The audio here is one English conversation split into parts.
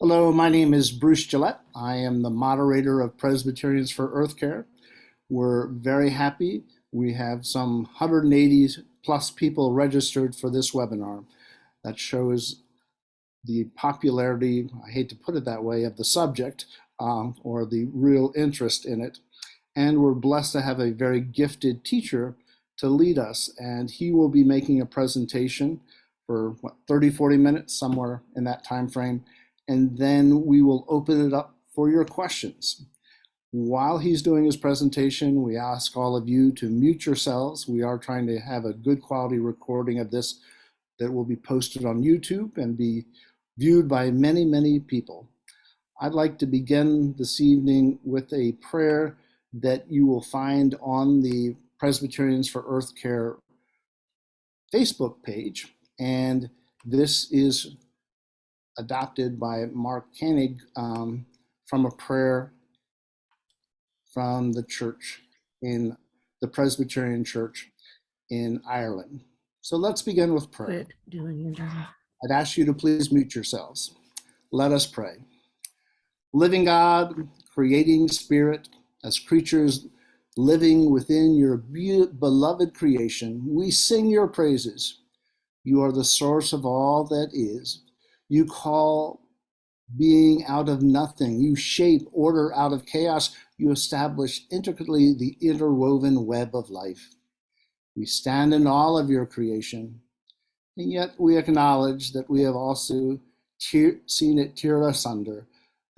Hello, my name is Bruce Gillette. I am the moderator of Presbyterians for Earth Care. We're very happy. We have some 180 plus people registered for this webinar. That shows the popularity, I hate to put it that way, of the subject or the real interest in it. And we're blessed to have a very gifted teacher to lead us. And he will be making a presentation for 30, 40 minutes, somewhere in that time frame. And then we will open it up for your questions. While he's doing his presentation, we ask all of you to mute yourselves. We are trying to have a good quality recording of this that will be posted on YouTube and be viewed by many, many people. I'd like to begin this evening with a prayer that you will find on the Presbyterians for Earth Care Facebook page. And this is adopted by Mark Koenig from a prayer from the church in the Presbyterian Church in Ireland. So let's begin with prayer. I'd ask you to please mute yourselves. Let us pray. Living God, creating spirit, as creatures living within your beloved creation, we sing your praises. You are the source of all that is. You call being out of nothing. You shape order out of chaos. You establish intricately the interwoven web of life. We stand in awe of your creation, and yet we acknowledge that we have also seen it tear asunder,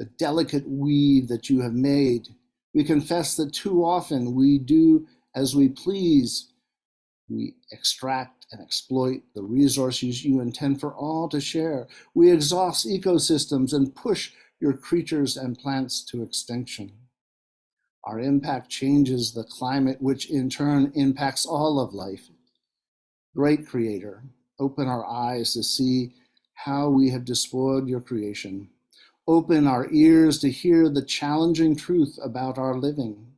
the delicate weave that you have made. We confess that too often we do as we please. We extract and exploit the resources you intend for all to share. We exhaust ecosystems and push your creatures and plants to extinction. Our impact changes the climate, which in turn impacts all of life. Great Creator, open our eyes to see how we have despoiled your creation. Open our ears to hear the challenging truth about our living.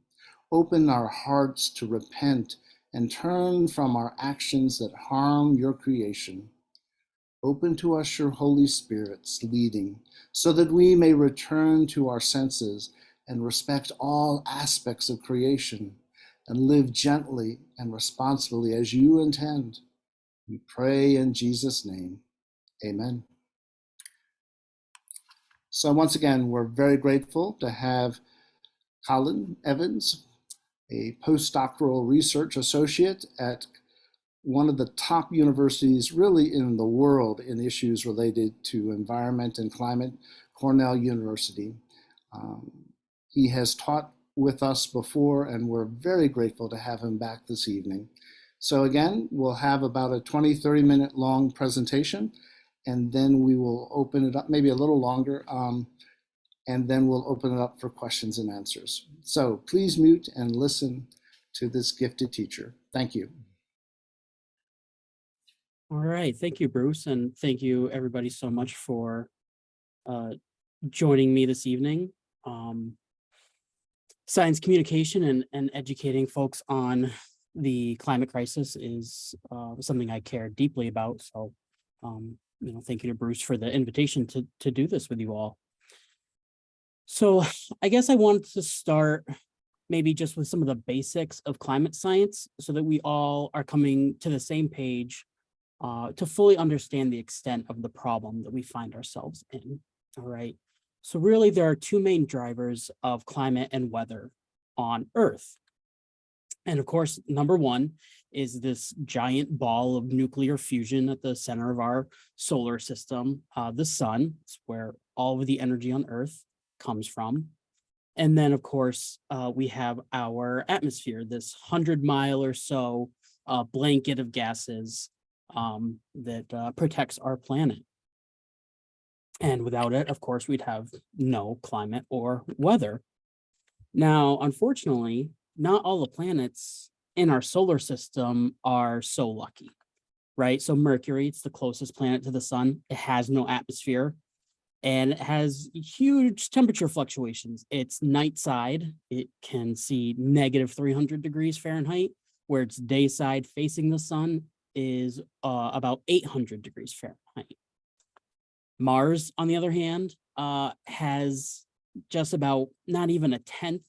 Open our hearts to repent and turn from our actions that harm your creation. Open to us your Holy Spirit's leading, so that we may return to our senses and respect all aspects of creation and live gently and responsibly as you intend. We pray in Jesus' name. Amen. So once again, we're very grateful to have Colin Evans, a postdoctoral research associate at one of the top universities really in the world in issues related to environment and climate, Cornell University. He has taught with us before, and we're very grateful to have him back this evening. So again, we'll have about a 20-30 minute long presentation, and then we will open it up, maybe a little longer, and then we'll open it up for questions and answers. So please mute and listen to this gifted teacher. Thank you. All right, thank you, Bruce, and thank you everybody so much for joining me this evening. Science communication and educating folks on the climate crisis is something I care deeply about. So, thank you to Bruce for the invitation to do this with you all. So I guess I wanted to start maybe just with some of the basics of climate science so that we all are coming to the same page to fully understand the extent of the problem that we find ourselves in. All right. So really, there are two main drivers of climate and weather on Earth. And of course, number one is this giant ball of nuclear fusion at the center of our solar system, the sun. It's where all of the energy on Earth comes from. And then, of course, we have our atmosphere, this 100-mile or so blanket of gases that protects our planet. And without it, of course, we'd have no climate or weather. Now, unfortunately, not all the planets in our solar system are so lucky, right? So Mercury, it's the closest planet to the sun. It has no atmosphere. And it has huge temperature fluctuations. It's night side. It can see negative 300 degrees Fahrenheit, where its day side facing the sun is about 800 degrees Fahrenheit. Mars, on the other hand, has just about not even a tenth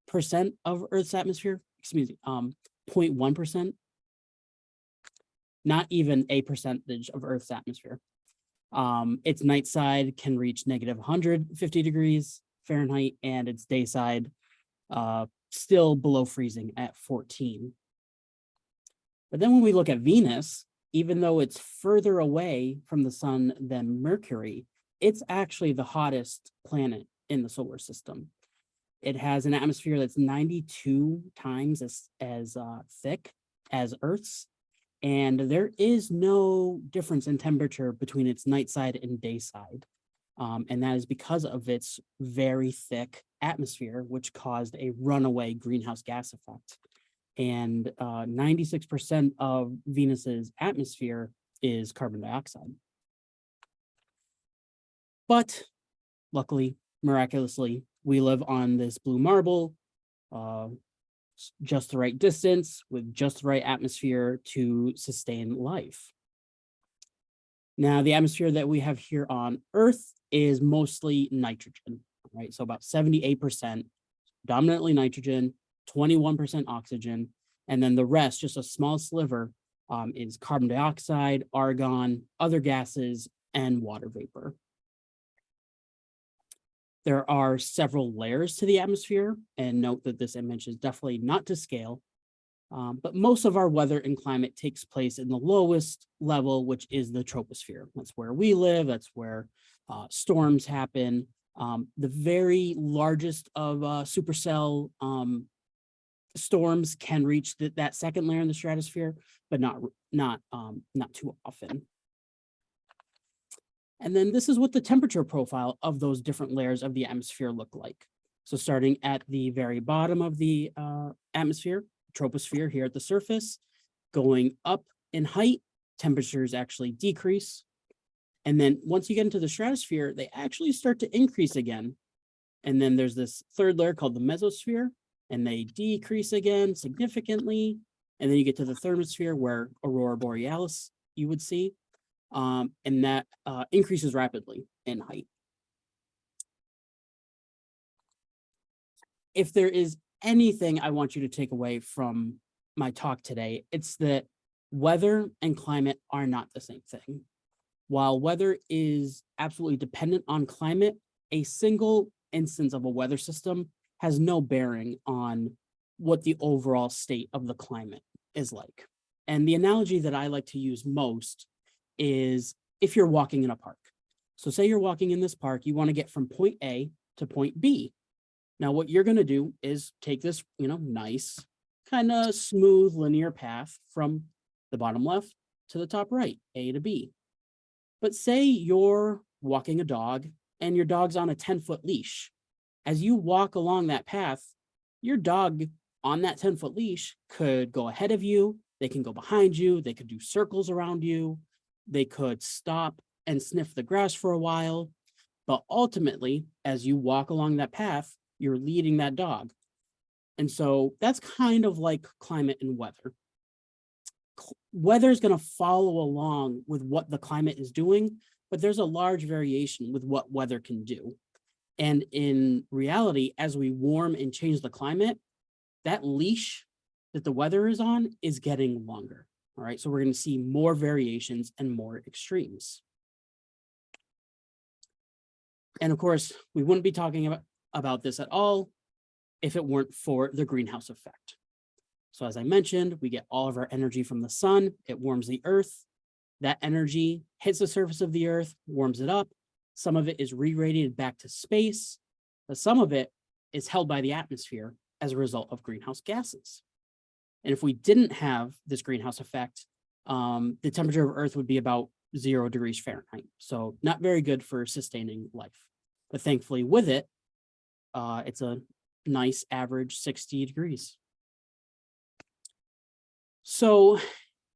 percent of Earth's atmosphere. Excuse me, 0.1%. Not even a percentage of Earth's atmosphere. Its night side can reach negative 150 degrees Fahrenheit, and its day side still below freezing at 14. But then when we look at Venus, even though it's further away from the sun than Mercury, it's actually the hottest planet in the solar system. It has an atmosphere that's 92 times as thick as Earth's, and there is no difference in temperature between its night side and day side. And that is because of its very thick atmosphere, which caused a runaway greenhouse gas effect. And 96% of Venus's atmosphere is carbon dioxide. But luckily, miraculously, we live on this blue marble, just the right distance with just the right atmosphere to sustain life. Now, the atmosphere that we have here on Earth is mostly nitrogen, right? So about 78% dominantly nitrogen, 21% oxygen, and then the rest, just a small sliver, is carbon dioxide, argon, other gases, and water vapor. There are several layers to the atmosphere, and note that this image is definitely not to scale, but most of our weather and climate takes place in the lowest level, which is the troposphere. That's where we live, that's where storms happen. The very largest of supercell storms can reach that second layer in the stratosphere, but not too often. And then this is what the temperature profile of those different layers of the atmosphere look like. So starting at the very bottom of the atmosphere, troposphere here at the surface, going up in height, temperatures actually decrease. And then once you get into the stratosphere, they actually start to increase again. And then there's this third layer called the mesosphere, and they decrease again significantly. And then you get to the thermosphere where aurora borealis you would see. And that increases rapidly in height. If there is anything I want you to take away from my talk today, it's that weather and climate are not the same thing. While weather is absolutely dependent on climate, a single instance of a weather system has no bearing on what the overall state of the climate is like. And the analogy that I like to use most is if you're walking in a park. So say you're walking in this park, you want to get from point A to point B. Now, what you're going to do is take this, nice, kind of smooth linear path from the bottom left to the top right, A to B. But say you're walking a dog and your dog's on a 10-foot leash. As you walk along that path, your dog on that 10-foot leash could go ahead of you. They can go behind you. They could do circles around you. They could stop and sniff the grass for a while. But ultimately, as you walk along that path, you're leading that dog. And so that's kind of like climate and weather. Weather is going to follow along with what the climate is doing, but there's a large variation with what weather can do. And in reality, as we warm and change the climate, that leash that the weather is on is getting longer. All right, so we're going to see more variations and more extremes. And of course, we wouldn't be talking about this at all if it weren't for the greenhouse effect. So as I mentioned, we get all of our energy from the sun. It warms the earth. That energy hits the surface of the earth, warms it up. Some of it is re-radiated back to space, but some of it is held by the atmosphere as a result of greenhouse gases. And if we didn't have this greenhouse effect, the temperature of Earth would be about 0 degrees Fahrenheit. So not very good for sustaining life. But thankfully with it, it's a nice average 60 degrees. So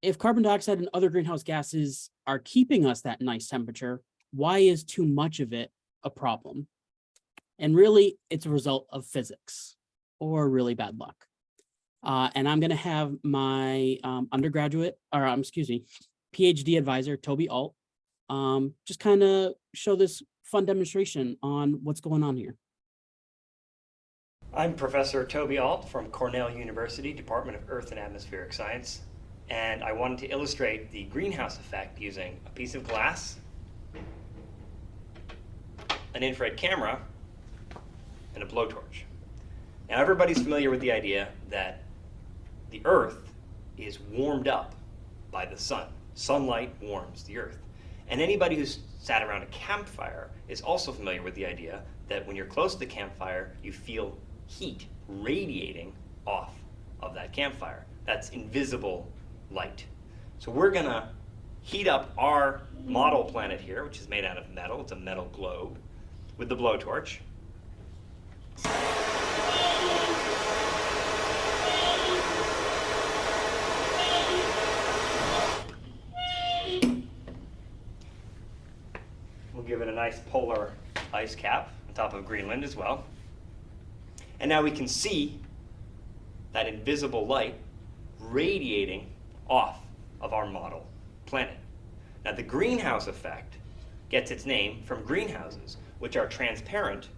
if carbon dioxide and other greenhouse gases are keeping us that nice temperature, why is too much of it a problem? And really, it's a result of physics or really bad luck. And I'm going to have my PhD advisor, Toby Alt, just kind of show this fun demonstration on what's going on here. I'm Professor Toby Alt from Cornell University, Department of Earth and Atmospheric Science, and I wanted to illustrate the greenhouse effect using a piece of glass, an infrared camera, and a blowtorch. Now everybody's familiar with the idea that the Earth is warmed up by the sun. Sunlight warms the Earth. And anybody who's sat around a campfire is also familiar with the idea that when you're close to the campfire, you feel heat radiating off of that campfire. That's invisible light. So we're gonna heat up our model planet here, which is made out of metal. It's a metal globe, with the blowtorch. We'll give it a nice polar ice cap on top of Greenland as well. And now we can see that invisible light radiating off of our model planet. Now the greenhouse effect gets its name from greenhouses, which are transparent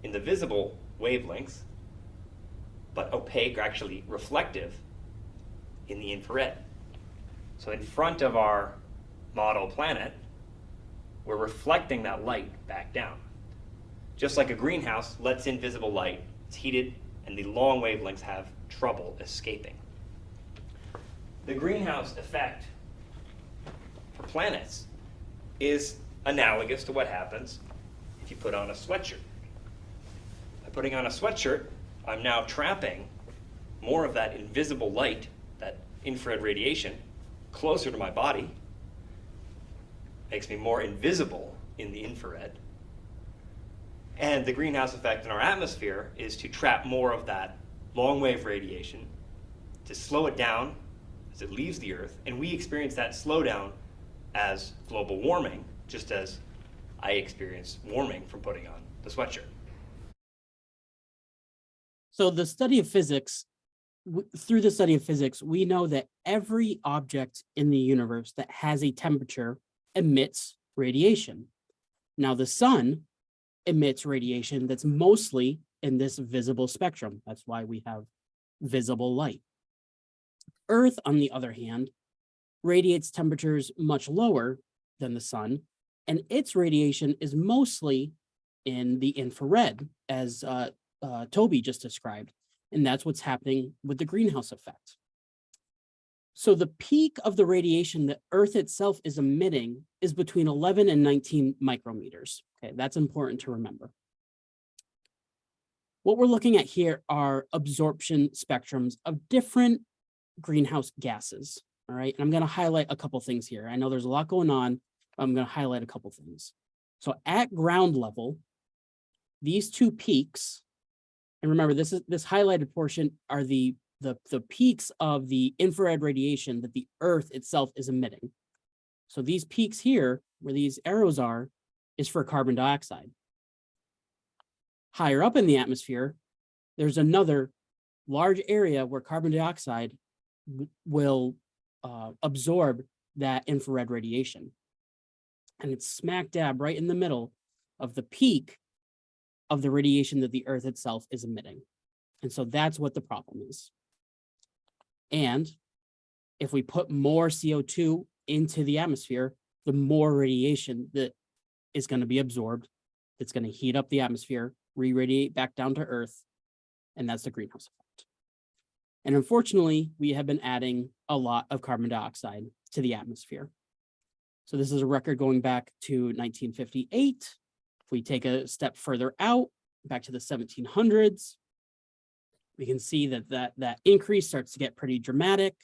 in the visible wavelengths, but opaque or actually reflective in the infrared. So in front of our model planet, we're reflecting that light back down. Just like a greenhouse lets in visible light, it's heated, and the long wavelengths have trouble escaping. The greenhouse effect for planets is analogous to what happens if you put on a sweatshirt. By putting on a sweatshirt, I'm now trapping more of that invisible light, that infrared radiation, closer to my body. Makes me more invisible in the infrared. And the greenhouse effect in our atmosphere is to trap more of that long wave radiation, to slow it down as it leaves the Earth, and we experience that slowdown as global warming, just as I experience warming from putting on the sweatshirt. So the study of physics, through the study of physics, we know that every object in the universe that has a temperature emits radiation. Now the sun emits radiation that's mostly in this visible spectrum. That's why we have visible light. Earth, on the other hand, radiates temperatures much lower than the sun, and its radiation is mostly in the infrared, as Toby just described, and that's what's happening with the greenhouse effect. So the peak of the radiation that Earth itself is emitting is between 11 and 19 micrometers. Okay, that's important to remember. What we're looking at here are absorption spectrums of different greenhouse gases. All right, and I'm going to highlight a couple things here. I know there's a lot going on, but I'm going to highlight a couple things. So at ground level, these two peaks, and remember this highlighted portion are the peaks of the infrared radiation that the Earth itself is emitting. So these peaks here, where these arrows are, is for carbon dioxide. Higher up in the atmosphere, there's another large area where carbon dioxide will absorb that infrared radiation. And it's smack dab right in the middle of the peak of the radiation that the Earth itself is emitting. And so that's what the problem is. And if we put more CO2 into the atmosphere, the more radiation that is going to be absorbed. It's going to heat up the atmosphere, re-radiate back down to Earth, and that's the greenhouse effect. And unfortunately, we have been adding a lot of carbon dioxide to the atmosphere. So this is a record going back to 1958. If we take a step further out, back to the 1700s, we can see that increase starts to get pretty dramatic.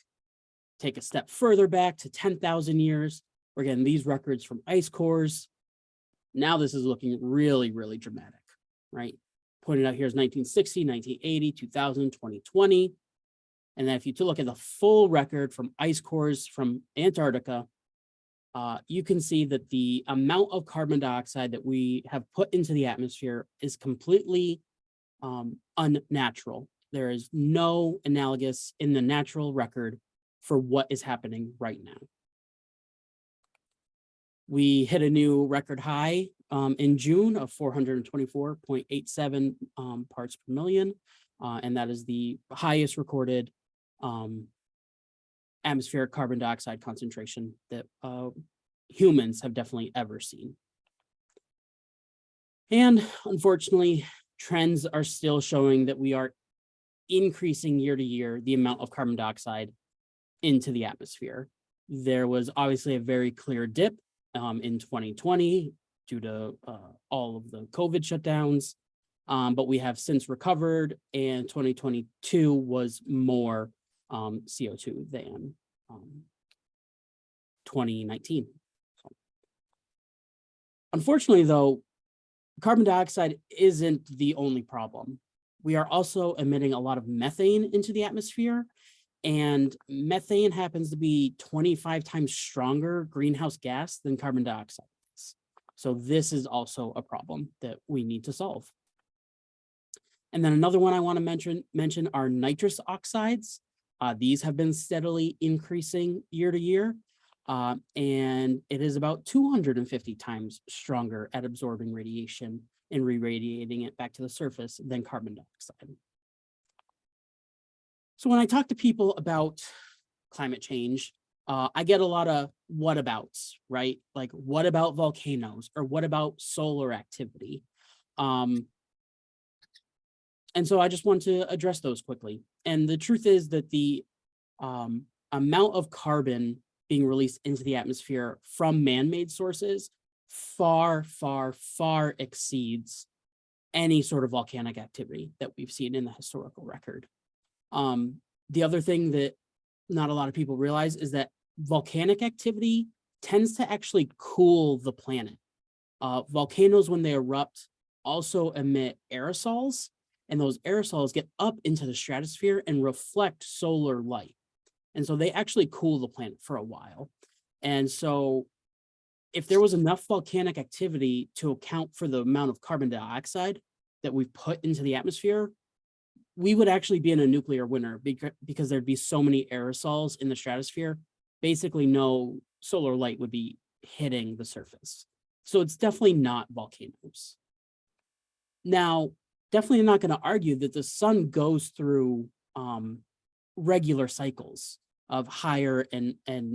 Take a step further back to 10,000 years. We're getting these records from ice cores. Now this is looking really, really dramatic, right? Pointed out here is 1960, 1980, 2000, 2020. And then if you look at the full record from ice cores from Antarctica, you can see that the amount of carbon dioxide that we have put into the atmosphere is completely unnatural. There is no analogous in the natural record for what is happening right now. We hit a new record high in June of 424.87 parts per million. And that is the highest recorded atmospheric carbon dioxide concentration that humans have definitely ever seen. And unfortunately, trends are still showing that we are increasing year to year the amount of carbon dioxide into the atmosphere. There was obviously a very clear dip in 2020 due to all of the COVID shutdowns, but we have since recovered, and 2022 was more CO2 than 2019. So, unfortunately, though, carbon dioxide isn't the only problem. We are also emitting a lot of methane into the atmosphere, and methane happens to be 25 times stronger greenhouse gas than carbon dioxide is. So this is also a problem that we need to solve. And then another one I want to mention are nitrous oxides. These have been steadily increasing year to year, and it is about 250 times stronger at absorbing radiation and re-radiating it back to the surface than carbon dioxide. So when I talk to people about climate change, I get a lot of whatabouts, right? Like, what about volcanoes, or what about solar activity? And so I just want to address those quickly. And the truth is that the amount of carbon being released into the atmosphere from man-made sources far, far, far exceeds any sort of volcanic activity that we've seen in the historical record. The other thing that not a lot of people realize is that volcanic activity tends to actually cool the planet. Volcanoes, when they erupt, also emit aerosols, and those aerosols get up into the stratosphere and reflect solar light. And so they actually cool the planet for a while. And so if there was enough volcanic activity to account for the amount of carbon dioxide that we've put into the atmosphere, we would actually be in a nuclear winter because there'd be so many aerosols in the stratosphere. Basically, no solar light would be hitting the surface. So it's definitely not volcanoes. Now, definitely not going to argue that the sun goes through regular cycles of higher and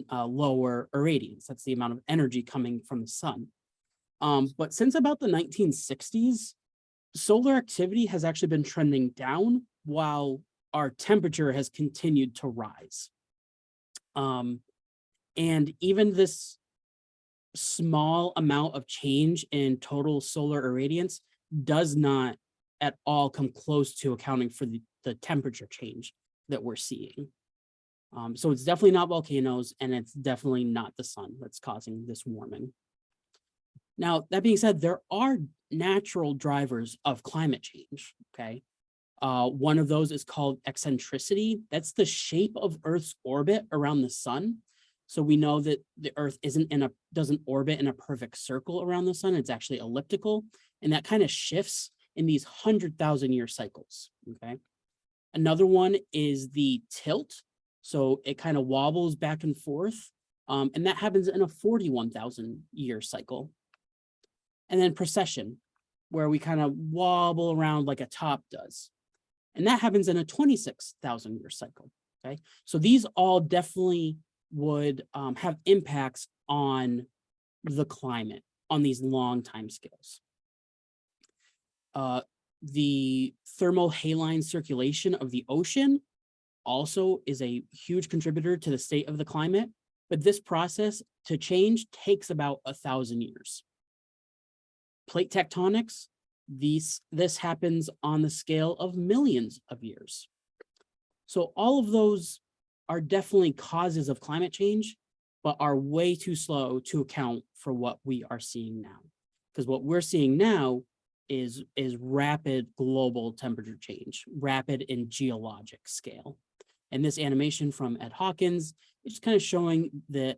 lower irradiance. That's the amount of energy coming from the sun. But since about the 1960s, solar activity has actually been trending down while our temperature has continued to rise. And even this small amount of change in total solar irradiance does not at all come close to accounting for the temperature change that we're seeing. So it's definitely not volcanoes, and it's definitely not the sun that's causing this warming. Now, that being said, there are natural drivers of climate change, okay? One of those is called eccentricity. That's the shape of Earth's orbit around the sun. So we know that the Earth doesn't orbit in a perfect circle around the sun. It's actually elliptical, and that kind of shifts in these 100,000-year cycles, okay? Another one is the tilt. So it kind of wobbles back and forth, and that happens in a 41,000-year cycle. And then precession, where we kind of wobble around like a top does. And that happens in a 26,000-year cycle, okay? So these all definitely would have impacts on the climate on these long time scales. The thermohaline circulation of the ocean also is a huge contributor to the state of the climate, but this process to change takes about 1,000 years. Plate tectonics, this happens on the scale of millions of years. So all of those are definitely causes of climate change, but are way too slow to account for what we are seeing now. Because what we're seeing now is rapid global temperature change, rapid in geologic scale. And this animation from Ed Hawkins is just kind of showing that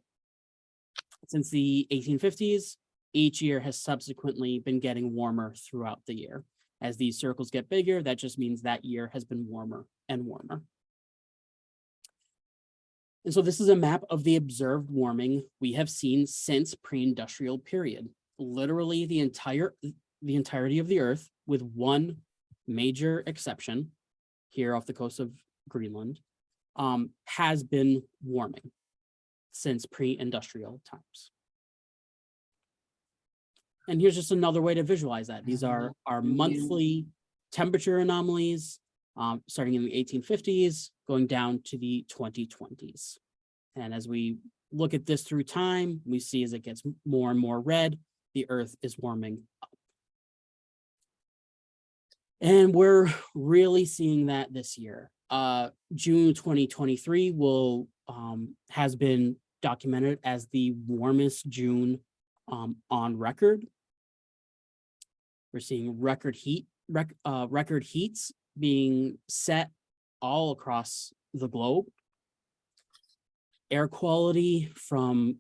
since the 1850s, each year has subsequently been getting warmer throughout the year. As these circles get bigger, that just means that year has been warmer and warmer. And so this is a map of the observed warming we have seen since pre-industrial period. Literally the entirety of the Earth, with one major exception here off the coast of Greenland, has been warming since pre-industrial times. And here's just another way to visualize that. These are our monthly temperature anomalies, starting in the 1850s, going down to the 2020s. And as we look at this through time, we see as it gets more and more red, the Earth is warming up. And we're really seeing that this year. June 2023 has been documented as the warmest June on record. We're seeing record heats being set all across the globe. Air quality from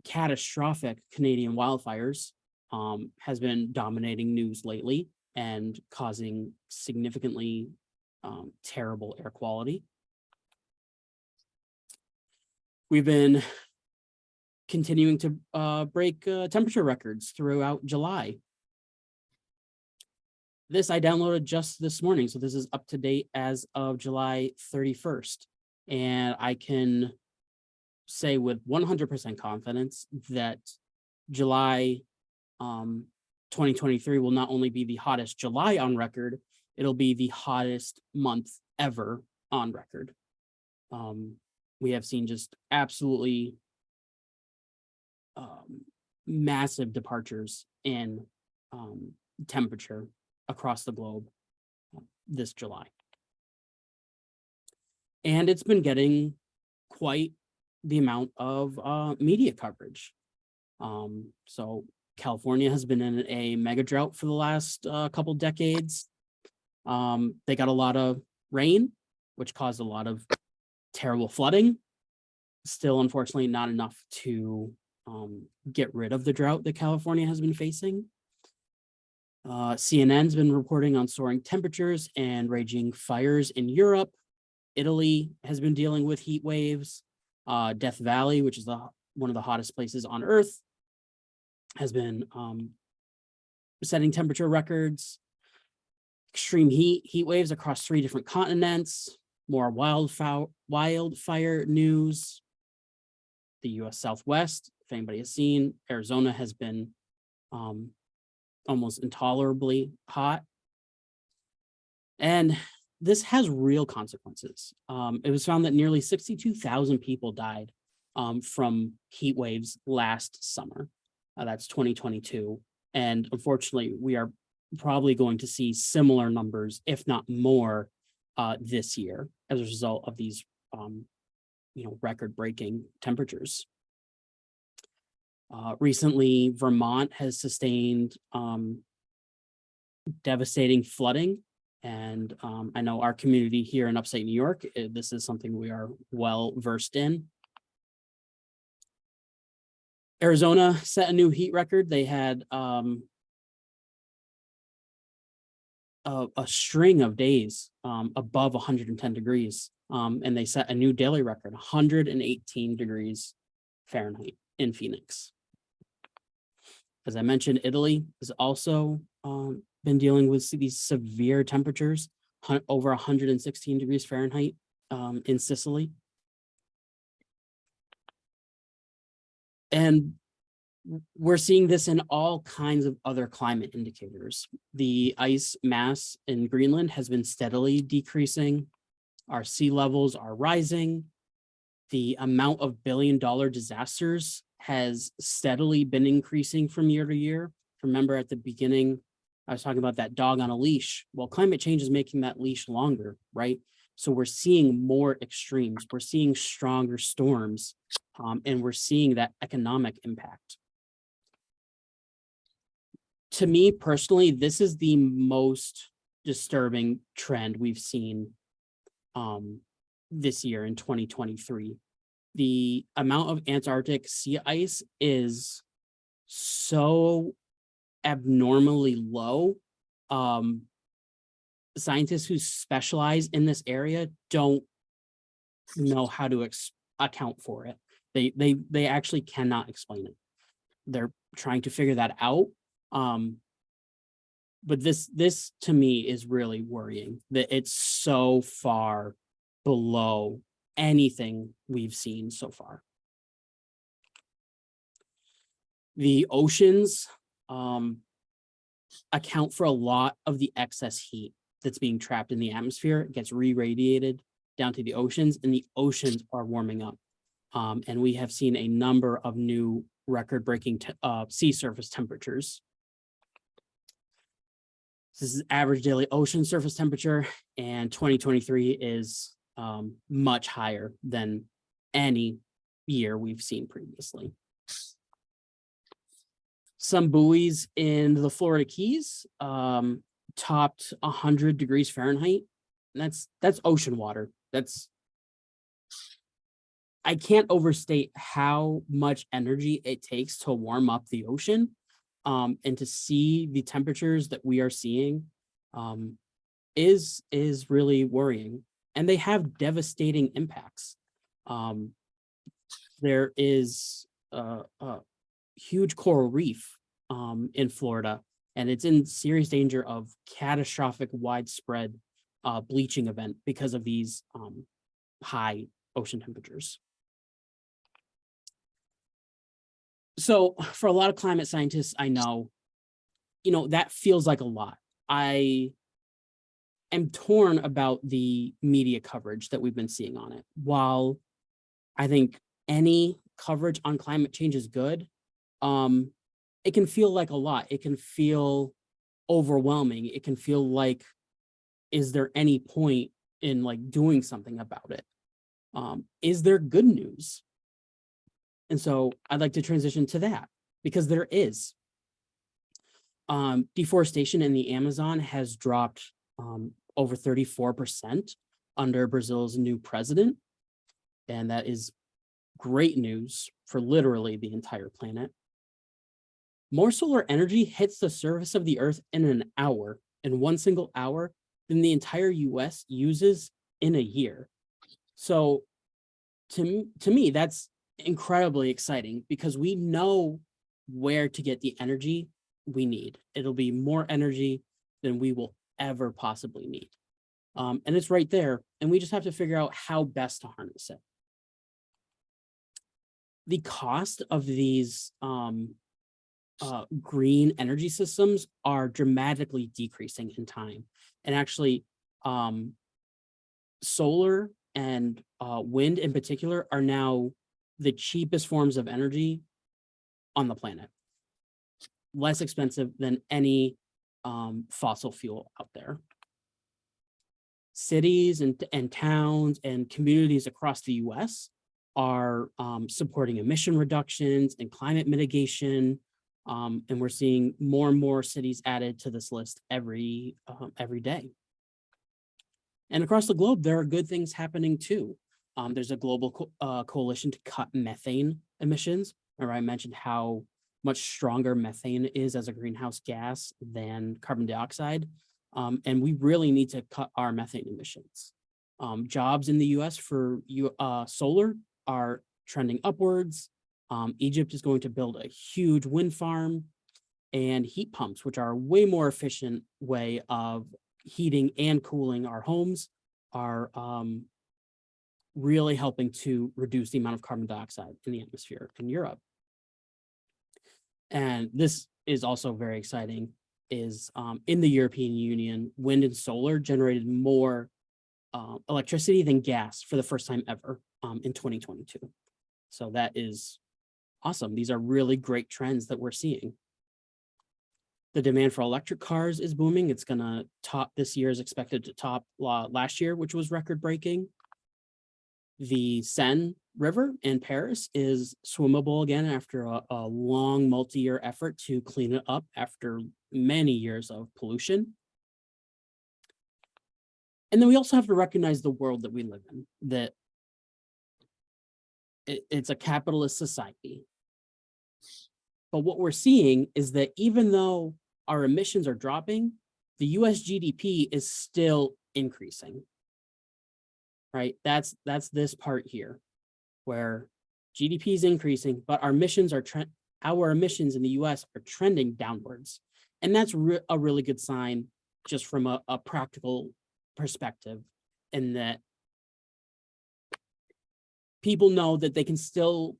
catastrophic Canadian wildfires has been dominating news lately and causing significantly terrible air quality. We've been continuing to break temperature records throughout July. This I downloaded just this morning, so this is up to date as of July 31st. And I can say with 100% confidence that July 2023 will not only be the hottest July on record, it'll be the hottest month ever on record. We have seen just absolutely massive departures in temperature across the globe this July. And it's been getting quite the amount of media coverage. So California has been in a mega drought for the last couple decades. They got a lot of rain, which caused a lot of terrible flooding. Still, unfortunately, not enough to get rid of the drought that California has been facing. CNN's been reporting on soaring temperatures and raging fires in Europe. Italy has been dealing with heat waves. Death Valley, which is one of the hottest places on Earth, has been setting temperature records. Extreme heat waves across 3 different continents. More wildfire news. The U.S. Southwest, if anybody has seen, Arizona has been almost intolerably hot. And this has real consequences. It was found that nearly 62,000 people died from heat waves last summer. That's 2022. And unfortunately, we are probably going to see similar numbers, if not more, this year as a result of these record-breaking temperatures. Recently, Vermont has sustained devastating flooding. And I know our community here in upstate New York, this is something we are well versed in. Arizona set a new heat record. They had a string of days above 110 degrees. And they set a new daily record, 118 degrees Fahrenheit in Phoenix. As I mentioned, Italy has also been dealing with these severe temperatures, over 116 degrees Fahrenheit in Sicily. And we're seeing this in all kinds of other climate indicators. The ice mass in Greenland has been steadily decreasing. Our sea levels are rising. The amount of billion-dollar disasters has steadily been increasing from year to year. Remember at the beginning, I was talking about that dog on a leash. Well, climate change is making that leash longer, right? So we're seeing more extremes. We're seeing stronger storms, and we're seeing that economic impact. To me personally, this is the most disturbing trend we've seen this year in 2023. The amount of Antarctic sea ice is so abnormally low. Scientists who specialize in this area don't know how to account for it. They actually cannot explain it. They're trying to figure that out. But this to me is really worrying that it's so far below anything we've seen so far. The oceans account for a lot of the excess heat that's being trapped in the atmosphere. It gets re-radiated down to the oceans, and the oceans are warming up. And we have seen a number of new record-breaking sea surface temperatures. This is average daily ocean surface temperature, and 2023 is much higher than any year we've seen previously. Some buoys in the Florida Keys topped 100 degrees Fahrenheit. And that's ocean water. I can't overstate how much energy it takes to warm up the ocean. And to see the temperatures that we are seeing is really worrying, and they have devastating impacts. There is a huge coral reef in Florida, and it's in serious danger of catastrophic widespread bleaching event because of these high ocean temperatures. So for a lot of climate scientists, I know, that feels like a lot. I am torn about the media coverage that we've been seeing on it. While I think any coverage on climate change is good, it can feel like a lot. It can feel overwhelming. It can feel like, is there any point in doing something about it? Is there good news? And so I'd like to transition to that, because there is. Deforestation in the Amazon has dropped over 34% under Brazil's new president. And that is great news for literally the entire planet. More solar energy hits the surface of the Earth in one single hour, than the entire US uses in a year. So to me, that's incredibly exciting, because we know where to get the energy we need. It'll be more energy than we will ever possibly need. And it's right there, and we just have to figure out how best to harness it. The cost of these green energy systems are dramatically decreasing in time. And actually, solar and wind in particular are now the cheapest forms of energy on the planet. Less expensive than any fossil fuel out there. Cities and towns and communities across the US are supporting emission reductions and climate mitigation. And we're seeing more and more cities added to this list every day. And across the globe, there are good things happening too. There's a global coalition to cut methane emissions. Or I mentioned how much stronger methane is as a greenhouse gas than carbon dioxide. And we really need to cut our methane emissions. Jobs in the US for solar are trending upwards. Egypt is going to build a huge wind farm, and heat pumps, which are a way more efficient way of heating and cooling our homes, are really helping to reduce the amount of carbon dioxide in the atmosphere in Europe. And this is also very exciting, is in the European Union, wind and solar generated more electricity than gas for the first time ever in 2022. So that is awesome. These are really great trends that we're seeing. The demand for electric cars is booming. It's going to top, this year is expected to top last year, which was record breaking. The Seine River in Paris is swimmable again after a long multi-year effort to clean it up after many years of pollution. And then we also have to recognize the world that we live in, that it's a capitalist society. But what we're seeing is that even though our emissions are dropping, the US GDP is still increasing. right? That's this part here, where GDP is increasing, but our emissions in the US are trending downwards. And that's a really good sign just from a practical perspective, in that people know that they can still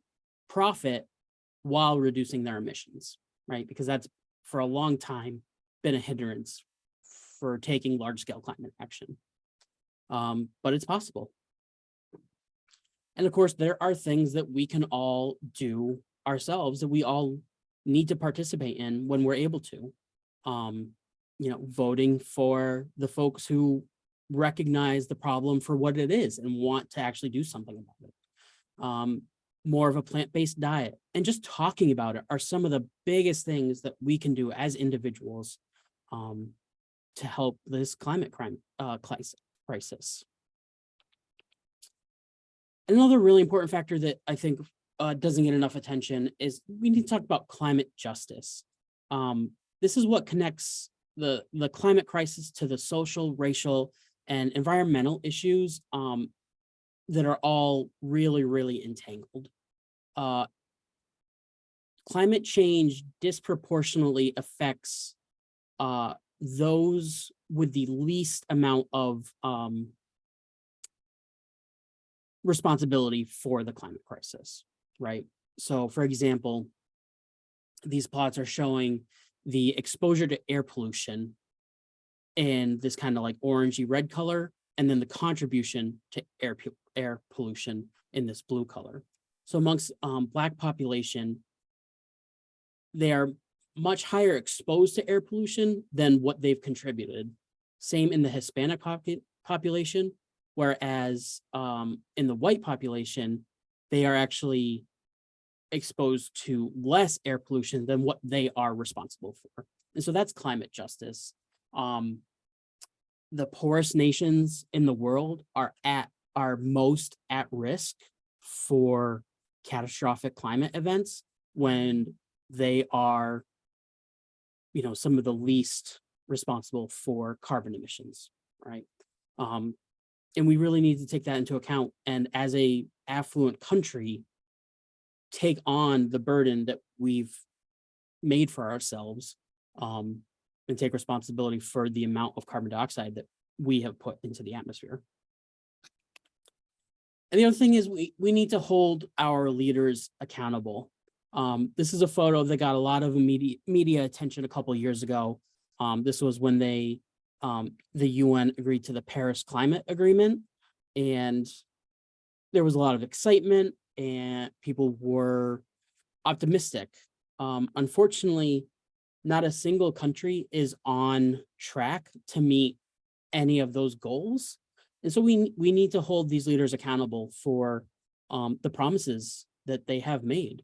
profit while reducing their emissions, right? Because that's for a long time been a hindrance for taking large scale climate action. But it's possible. And of course, there are things that we can all do ourselves that we all need to participate in when we're able to. Voting for the folks who recognize the problem for what it is and want to actually do something about it. More of a plant-based diet, and just talking about it are some of the biggest things that we can do as individuals to help this climate crisis. Another really important factor that I think doesn't get enough attention is we need to talk about climate justice. This is what connects the climate crisis to the social, racial, and environmental issues that are all really, really entangled. Climate change disproportionately affects those with the least amount of responsibility for the climate crisis, right? So for example, these plots are showing the exposure to air pollution in this kind of like orangey red color, and then the contribution to air pollution in this blue color. So amongst Black population, they are much higher exposed to air pollution than what they've contributed. Same in the Hispanic population, whereas in the white population, they are actually exposed to less air pollution than what they are responsible for. And so that's climate justice. The poorest nations in the world are most at risk for catastrophic climate events when they are, some of the least responsible for carbon emissions, right? And we really need to take that into account. And as a affluent country, take on the burden that we've made for ourselves, and take responsibility for the amount of carbon dioxide that we have put into the atmosphere. And the other thing is we need to hold our leaders accountable. This is a photo that got a lot of media attention a couple of years ago. This was when the UN agreed to the Paris Climate Agreement, and there was a lot of excitement and people were optimistic. Unfortunately, not a single country is on track to meet any of those goals. And so we need to hold these leaders accountable for the promises that they have made.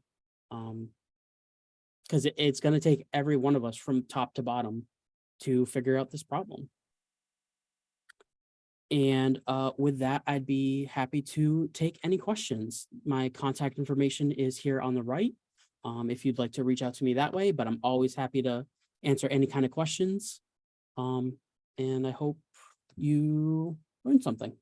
Because it's going to take every one of us from top to bottom to figure out this problem. And with that, I'd be happy to take any questions. My contact information is here on the right, if you'd like to reach out to me that way, but I'm always happy to answer any kind of questions. And I hope you learned something.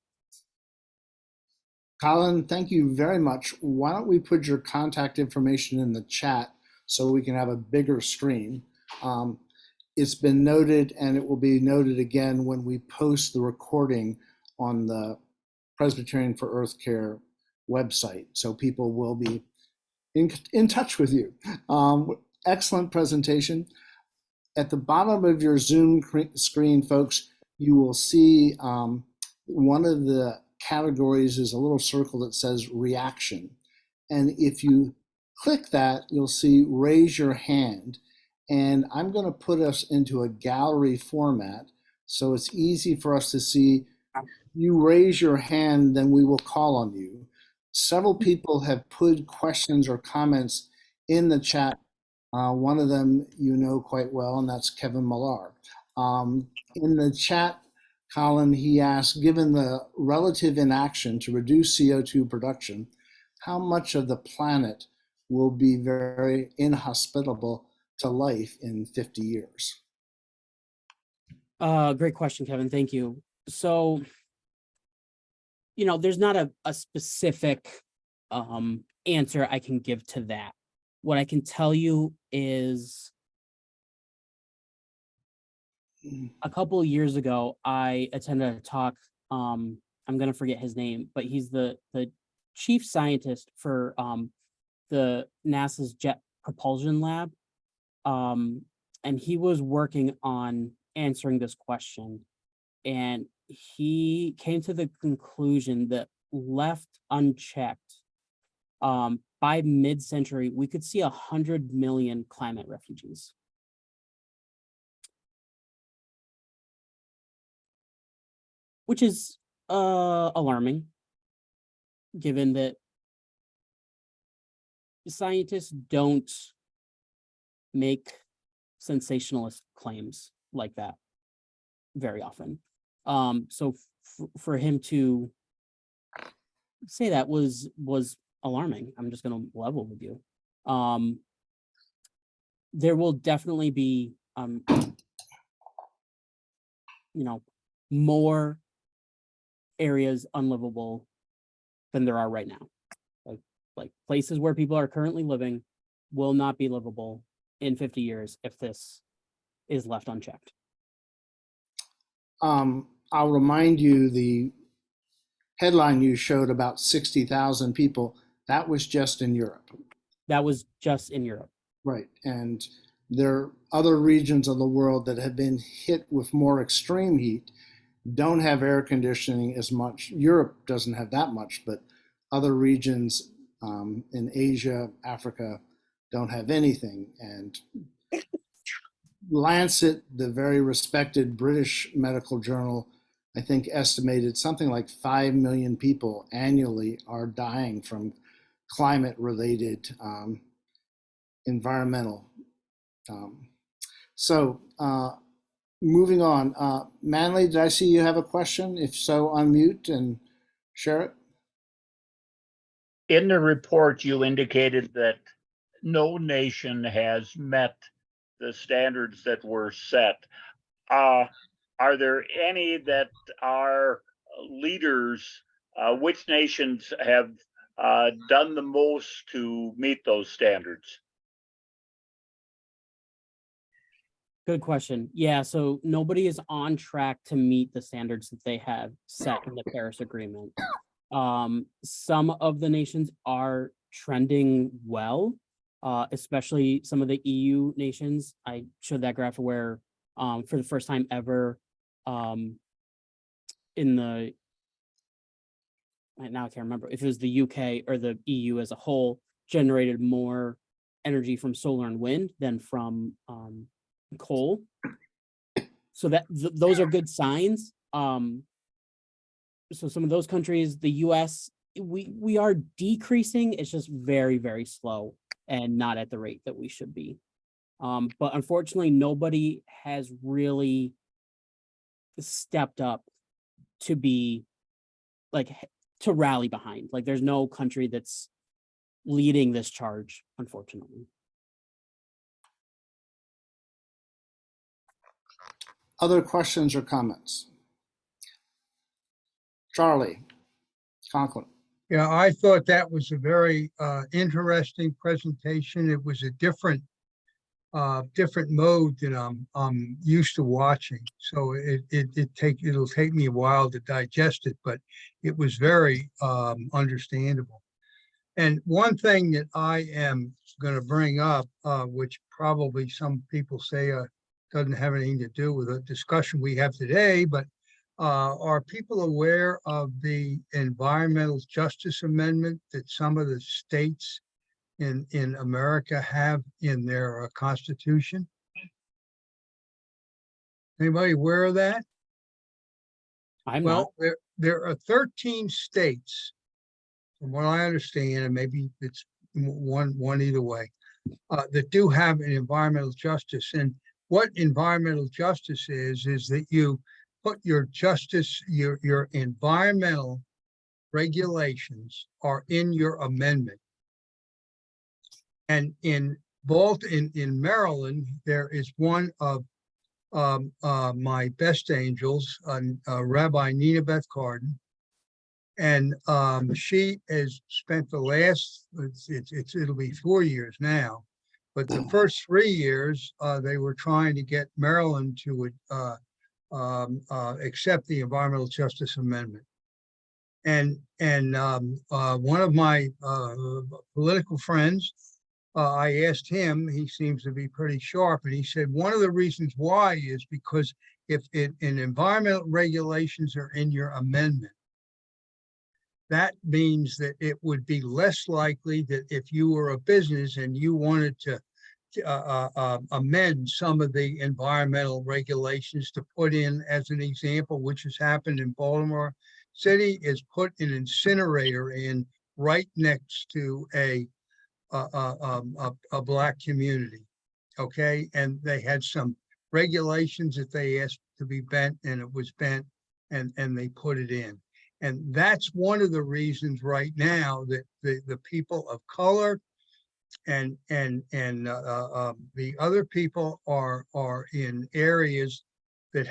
Colin, thank you very much. Why don't we put your contact information in the chat so we can have a bigger screen? It's been noted, and it will be noted again when we post the recording on the Presbyterian for Earth Care website, so people will be in touch with you. Excellent presentation. At the bottom of your Zoom screen, folks, you will see one of the categories is a little circle that says reaction. And if you click that, you'll see raise your hand. And I'm going to put us into a gallery format so it's easy for us to see. You raise your hand, then we will call on you. Several people have put questions or comments in the chat. One of them you know quite well, and that's Kevin Millar. In the chat, Colin, he asked, given the relative inaction to reduce CO2 production, how much of the planet will be very inhospitable to life in 50 years? Great question, Kevin. Thank you. So there's not a specific answer I can give to that. What I can tell you is a couple of years ago, I attended a talk. I'm gonna forget his name, but he's the chief scientist for the NASA's Jet Propulsion Lab. And he was working on answering this question. And he came to the conclusion that left unchecked, by mid-century, we could see 100 million climate refugees. Which is alarming, given that scientists don't make sensationalist claims like that very often. So for him to say that was alarming. I'm just going to level with you. There will definitely be, more areas unlivable than there are right now. Like places where people are currently living will not be livable in 50 years if this is left unchecked. I'll remind you, the headline you showed about 60,000 people, that was just in Europe. That was just in Europe. Right. And there are other regions of the world that have been hit with more extreme heat, don't have air conditioning as much. Europe doesn't have that much, but other regions in Asia, Africa, don't have anything. And Lancet, the very respected British medical journal, I think estimated something like 5 million people annually are dying from climate-related environmental. Moving on, Manley, did I see you have a question? If so, unmute and share it. In the report, you indicated that no nation has met the standards that were set. Are there any that are leaders? Which nations have done the most to meet those standards? Good question. Yeah, so nobody is on track to meet the standards that they have set in the Paris Agreement. Some of the nations are trending well, especially some of the EU nations. I showed that graph where for the first time ever in the, now I can't remember if it was the UK or the EU as a whole, generated more energy from solar and wind than from coal. So that those are good signs. So some of those countries, the US, we are decreasing. It's just very, very slow and not at the rate that we should be. But unfortunately, nobody has really stepped up to be like to rally behind. Like there's no country that's leading this charge, unfortunately. Other questions or comments? Charlie Conklin. Yeah, I thought that was a very interesting presentation. It was a different mode than I'm used to watching. So it'll take me a while to digest it, but it was very understandable. And one thing that I am going to bring up, which probably some people say doesn't have anything to do with the discussion we have today, but are people aware of the Environmental Justice Amendment that some of the states in America have in their Constitution? Anybody aware of that? Well, there are 13 states, from what I understand, and maybe it's one either way, that do have an environmental justice. And what environmental justice is that you put your justice, your environmental regulations are in your amendment. And in Maryland, there is one of my best angels, Rabbi Nina Beth Carden, And she has spent the last, it'll be 4 years now. But the first 3 years, they were trying to get Maryland to accept the Environmental Justice Amendment. And one of my political friends, I asked him, he seems to be pretty sharp, and he said one of the reasons why is because if environmental regulations are in your amendment, that means that it would be less likely that if you were a business and you wanted to amend some of the environmental regulations to put in, as an example, which has happened in Baltimore City, is put an incinerator in right next to a Black community. Okay, and they had some regulations that they asked to be bent, and it was bent, and they put it in. And that's one of the reasons right now that the people of color and the other people are in areas that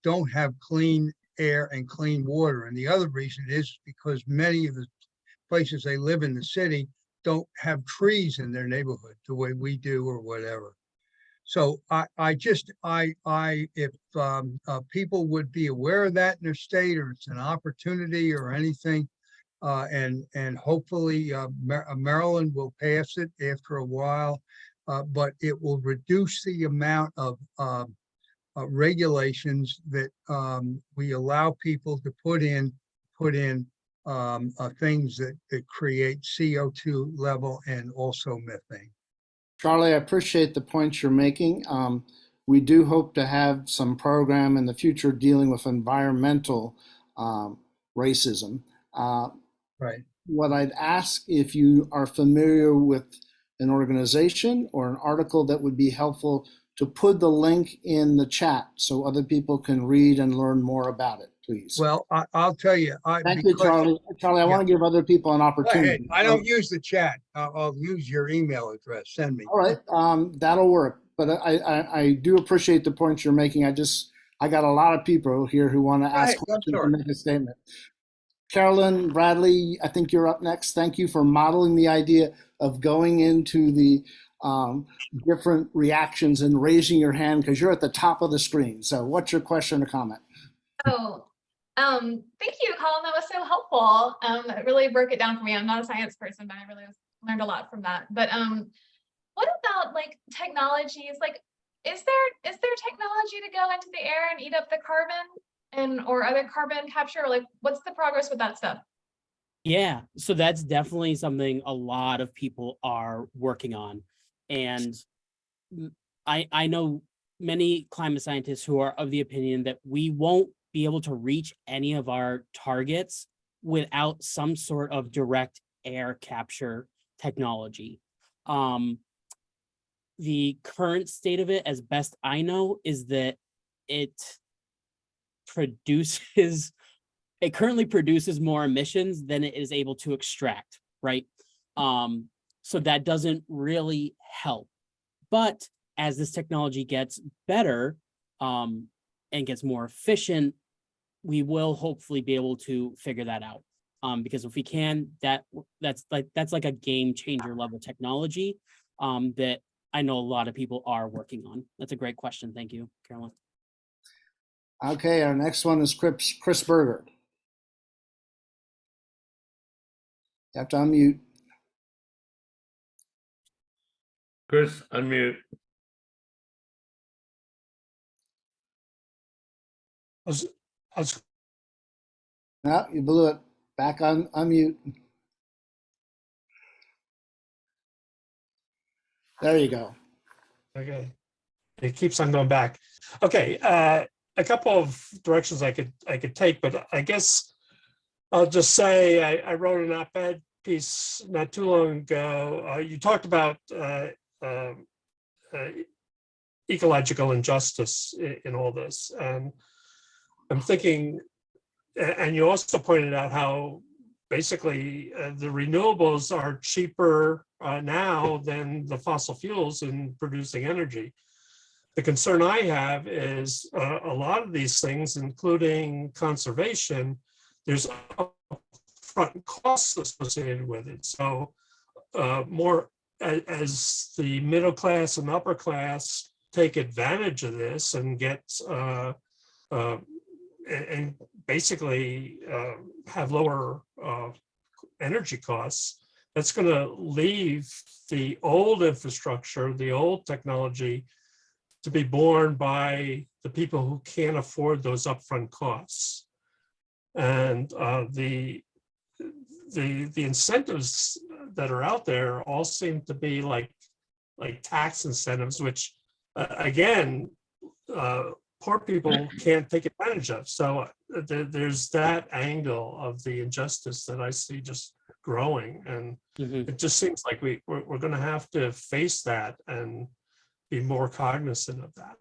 don't have clean air and clean water. And the other reason is because many of the places they live in the city don't have trees in their neighborhood the way we do or whatever. So if people would be aware of that in their state, or it's an opportunity or anything, and hopefully Maryland will pass it after a while, but it will reduce the amount of regulations that we allow people to put in things that create CO2 level and also methane. Charlie, I appreciate the points you're making. We do hope to have some program in the future dealing with environmental racism. Right. What I'd ask, if you are familiar with an organization or an article that would be helpful, to put the link in the chat so other people can read and learn more about it, please. Well, I'll tell you. Thank you, Charlie. Charlie, I want to give other people an opportunity. I don't use the chat. I'll use your email address. Send me. All right, that'll work. But I do appreciate the points you're making. I got a lot of people here who want to ask questions and make a statement. Carolyn, Bradley, I think you're up next. Thank you for modeling the idea of going into the different reactions and raising your hand, because you're at the top of the screen. So what's your question or comment? Oh, thank you, Colin. That was so helpful. It really broke it down for me. I'm not a science person, but I really learned a lot from that. But what about like technologies? Like, is there technology to go into the air and eat up the carbon or other carbon capture? Like, what's the progress with that stuff? Yeah, so that's definitely something a lot of people are working on. And I know many climate scientists who are of the opinion that we won't be able to reach any of our targets without some sort of direct air capture technology. The current state of it, as best I know, is that it currently produces more emissions than it is able to extract, right? So that doesn't really help. But as this technology gets better and gets more efficient, we will hopefully be able to figure that out. Because if we can, that's like a game changer level technology that I know a lot of people are working on. That's a great question. Thank you, Carolyn. Okay, our next one is Chris Berger. You have to unmute. Chris, unmute. No, you blew it. Back on unmute. There you go. Okay, it keeps on going back. Okay, a couple of directions I could take, but I guess I'll just say I wrote an op-ed piece not too long ago. You talked about ecological injustice in all this, and I'm thinking, and you also pointed out how basically the renewables are cheaper now than the fossil fuels in producing energy. The concern I have is a lot of these things, including conservation, there's upfront costs associated with it. So more as the middle class and upper class take advantage of this and get and basically have lower energy costs, that's going to leave the old infrastructure, the old technology, to be borne by the people who can't afford those upfront costs. And the incentives that are out there all seem to be like tax incentives, which again, poor people can't take advantage of. So there's that angle of the injustice that I see just growing, and Mhm. it just seems like we're going to have to face that and be more cognizant of that.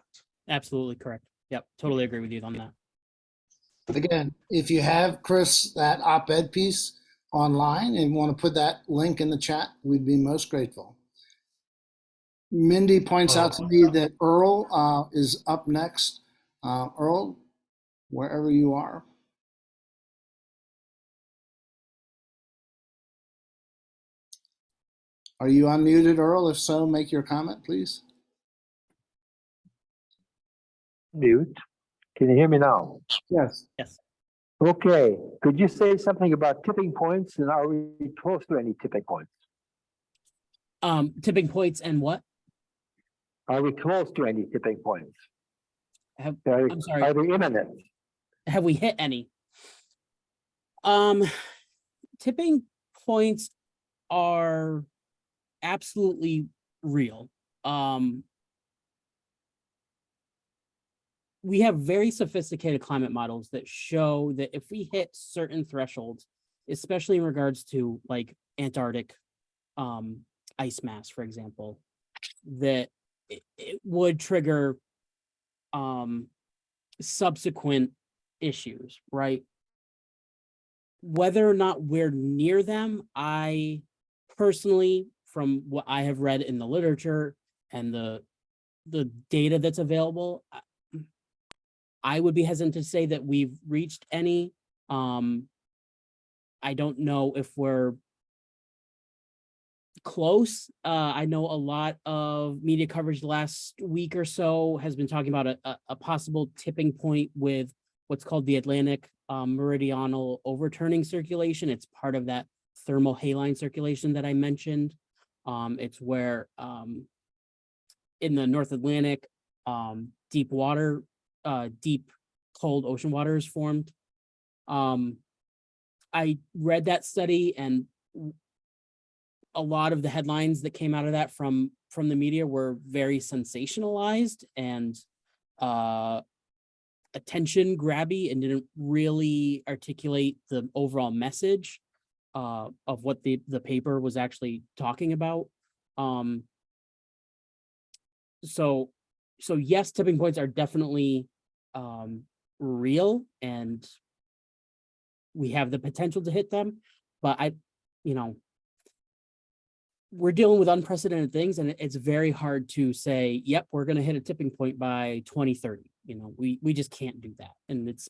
Absolutely correct. Yep, totally agree with you on that. Again, if you have, Chris, that op-ed piece online and want to put that link in the chat, we'd be most grateful. Mindy points out to me that Earl is up next. Earl, wherever you are. Are you unmuted, Earl? If so, make your comment, please. Mute. Can you hear me now? Yes. Yes. Okay. Could you say something about tipping points, and are we close to any tipping points? Tipping points and what? Are we close to any tipping points? I'm Are sorry. they imminent? Have we hit any? Tipping points are absolutely real. We have very sophisticated climate models that show that if we hit certain thresholds, especially in regards to like Antarctic ice mass, for example, that it would trigger subsequent issues, right? Whether or not we're near them, I personally, from what I have read in the literature and the data that's available, I would be hesitant to say that we've reached any. I don't know if we're close. I know a lot of media coverage the last week or so has been talking about a possible tipping point with what's called the Atlantic meridional overturning circulation. It's part of that thermohaline circulation that I mentioned. It's where in the North Atlantic, deep water, deep cold ocean water is formed. I read that study, and a lot of the headlines that came out of that from the media were very sensationalized and attention grabby, and didn't really articulate the overall message of what the paper was actually talking about. So yes, tipping points are definitely real, and we have the potential to hit them, but we're dealing with unprecedented things, and it's very hard to say, yep, we're going to hit a tipping point by 2030. We just can't do that. And it's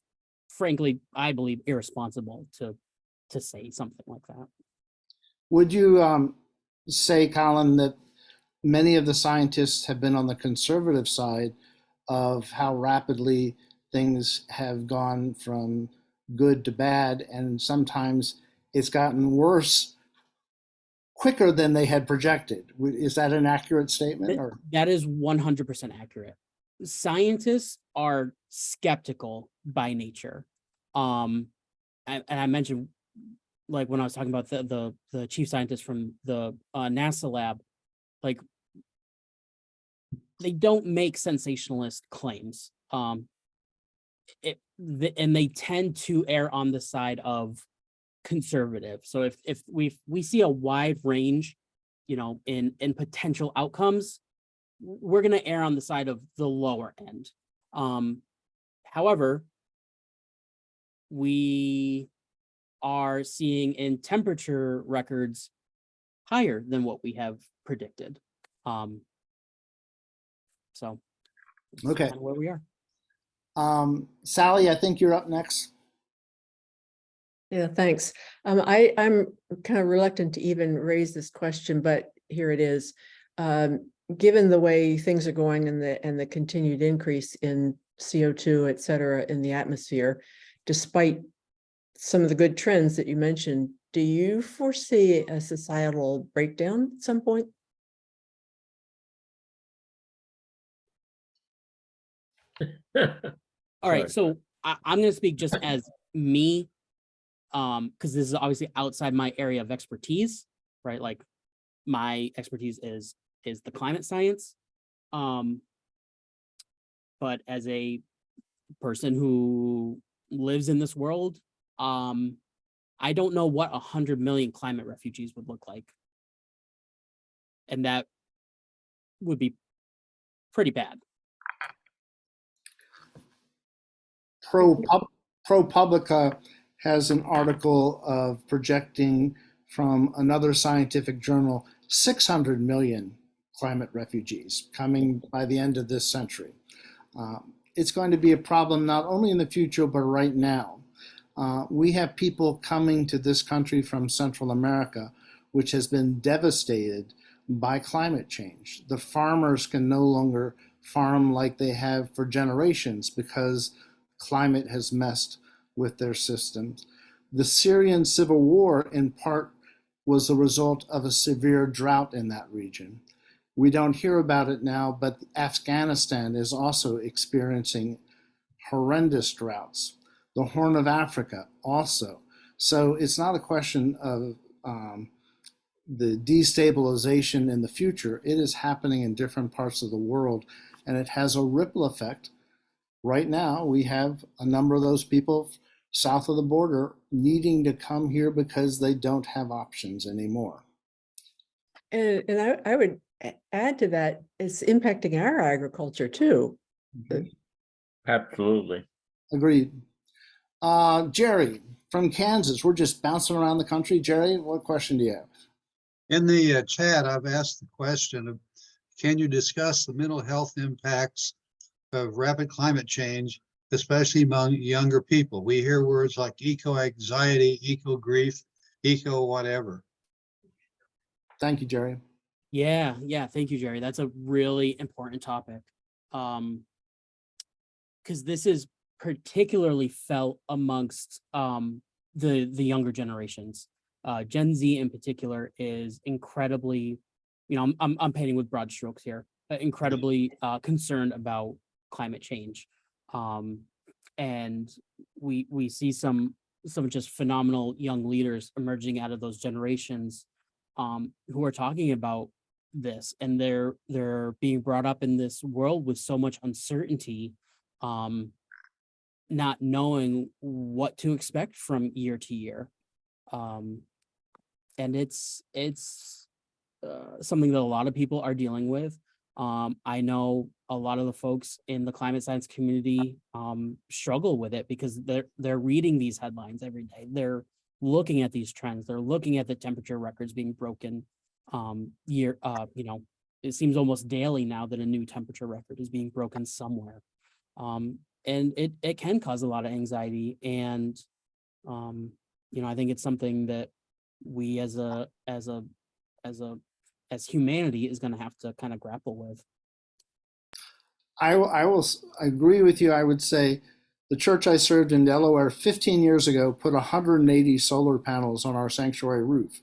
frankly, I believe, irresponsible to say something like that. Would you say, Colin, that many of the scientists have been on the conservative side of how rapidly things have gone from good to bad, and sometimes it's gotten worse quicker than they had projected? Is that an accurate statement? Or? That is 100% accurate. Scientists are skeptical by nature. And I mentioned, like when I was talking about the chief scientist from the NASA lab, like they don't make sensationalist claims. And they tend to err on the side of conservative. So if we see a wide range, in potential outcomes, we're going to err on the side of the lower end. However, we are seeing in temperature records higher than what we have predicted. So Okay, kind of where we are. Sally, I think you're up next. Yeah, thanks. I'm kind of reluctant to even raise this question, but here it is. Given the way things are going and the continued increase in CO2, et cetera, in the atmosphere, despite some of the good trends that you mentioned, do you foresee a societal breakdown at some point? All right, so I'm gonna speak just as me, because this is obviously outside my area of expertise, right? Like my expertise is the climate science. But as a person who lives in this world, I don't know what 100 million climate refugees would look like. And that would be pretty bad. ProPublica has an article of projecting from another scientific journal 600 million climate refugees coming by the end of this century. It's going to be a problem not only in the future, but right now. We have people coming to this country from Central America, which has been devastated by climate change. The farmers can no longer farm like they have for generations because climate has messed with their systems. The Syrian civil war, in part, was the result of a severe drought in that region. We don't hear about it now, but Afghanistan is also experiencing horrendous droughts. The Horn of Africa also. So it's not a question of the destabilization in the future. It is happening in different parts of the world, and it has a ripple effect. Right now, we have a number of those people south of the border needing to come here because they don't have options anymore. And I would add to that, it's impacting our agriculture too. Absolutely. Agreed. Jerry from Kansas, we're just bouncing around the country. Jerry, what question do you have? In the chat, I've asked the question of, can you discuss the mental health impacts of rapid climate change, especially among younger people? We hear words like eco-anxiety, eco-grief, eco-whatever. Thank you, Jerry. Yeah, thank you, Jerry. That's a really important topic. Because this is particularly felt amongst the younger generations. Gen Z in particular is incredibly, I'm painting with broad strokes here, incredibly concerned about climate change. And we see some just phenomenal young leaders emerging out of those generations who are talking about this, and they're being brought up in this world with so much uncertainty, not knowing what to expect from year to year. And it's something that a lot of people are dealing with. I know a lot of the folks in the climate science community struggle with it because they're reading these headlines every day. They're looking at these trends. They're looking at the temperature records being broken it seems almost daily now that a new temperature record is being broken somewhere. And it can cause a lot of anxiety. And, I think it's something that we as humanity is going to have to kind of grapple with. I will agree with you. I would say the church I served in Delaware 15 years ago put 180 solar panels on our sanctuary roof.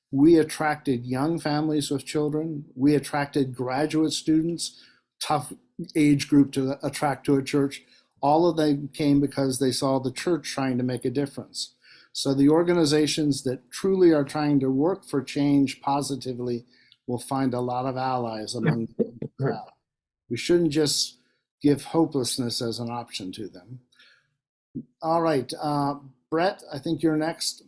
We attracted young families with children. We attracted graduate students, tough age group to attract to a church. All of them came because they saw the church trying to make a difference. So the organizations that truly are trying to work for change positively will find a lot of allies among the crowd. We shouldn't just give hopelessness as an option to them. All right, Brett, I think you're next.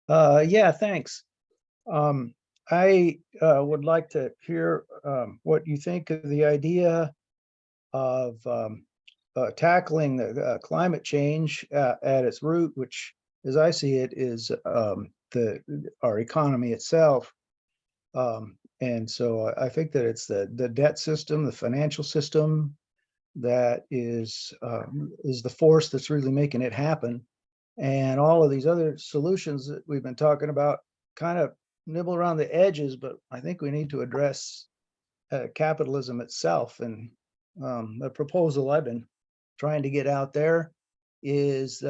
Yeah, thanks. I would like to hear what you think of the idea of tackling the climate change at its root, which, as I see it, is our economy itself. And so I think that it's the debt system, the financial system, that is the force that's really making it happen. And all of these other solutions that we've been talking about kind of nibble around the edges, but I think we need to address capitalism itself. And the proposal I've been trying to get out there is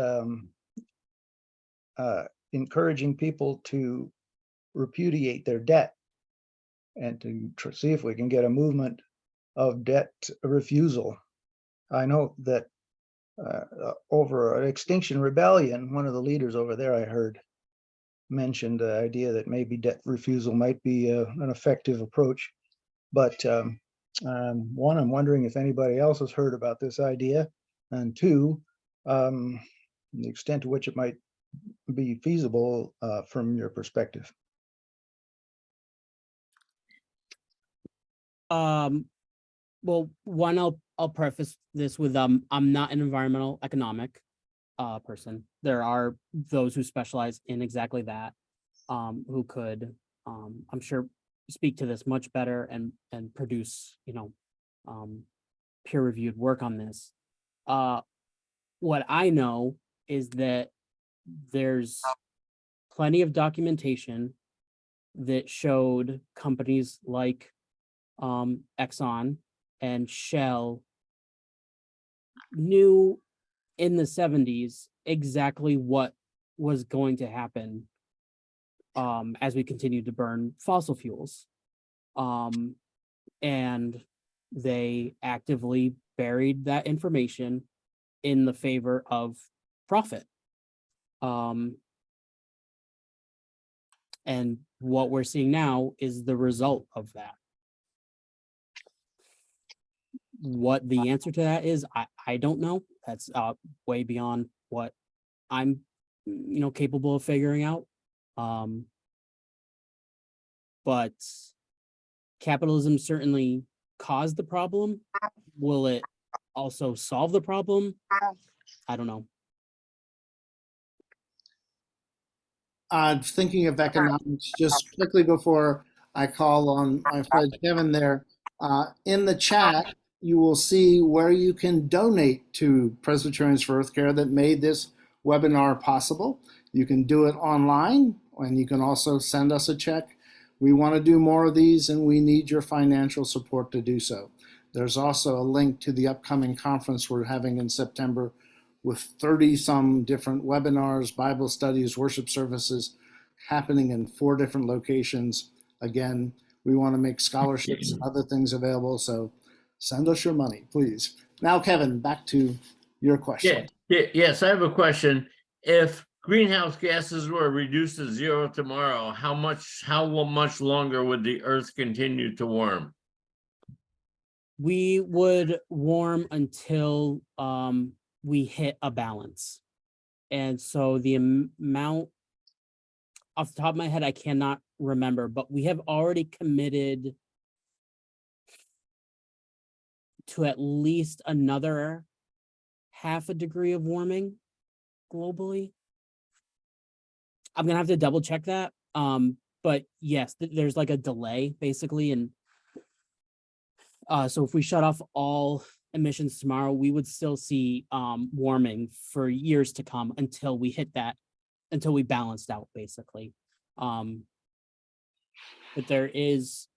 encouraging people to repudiate their debt and to see if we can get a movement of debt refusal. I know that over an Extinction Rebellion, one of the leaders over there I heard mentioned the idea that maybe debt refusal might be an effective approach. But one, I'm wondering if anybody else has heard about this idea, and two, the extent to which it might be feasible from your perspective. Well, one, I'll preface this with I'm not an environmental economic person. There are those who specialize in exactly that, who could I'm sure speak to this much better and produce, peer-reviewed work on this. What I know is that there's plenty of documentation that showed companies like Exxon and Shell knew in the 70s exactly what was going to happen as we continued to burn fossil fuels. And they actively buried that information in the favor of profit. And what we're seeing now is the result of that. What the answer to that is, I don't know. That's way beyond what I'm, capable of figuring out. But capitalism certainly caused the problem. Will it also solve the problem? I don't know. Thinking of economics, just quickly before I call on my friend Kevin there, in the chat, you will see where you can donate to Presbyterians for Earth Care that made this webinar possible. You can do it online, and you can also send us a check. We want to do more of these, and we need your financial support to do so. There's also a link to the upcoming conference we're having in September with 30-some different webinars, Bible studies, worship services happening in 4 different locations. Again, we want to make scholarships and other things available, so send us your money, please. Now, Kevin, back to your question. Yes, I have a question. If greenhouse gases were reduced to 0 tomorrow, how much longer would the Earth continue to warm? We would warm until we hit a balance. And so the amount, off the top of my head, I cannot remember, but we have already committed to at least another 0.5 degree of warming globally. I'm gonna have to double check that. But yes, there's like a delay basically. And so if we shut off all emissions tomorrow, we would still see warming for years to come until we hit that, until we balanced out basically. But there is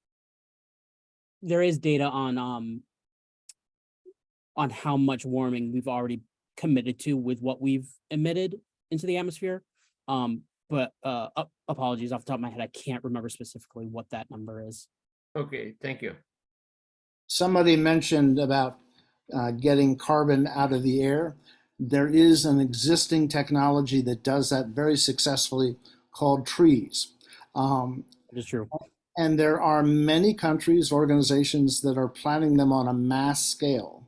data on how much warming we've already committed to with what we've emitted into the atmosphere. But apologies, off the top of my head, I can't remember specifically what that number is. Okay, thank you. Somebody mentioned about getting carbon out of the air. There is an existing technology that does that very successfully called trees. It is true. And there are many countries, organizations that are planning them on a mass scale.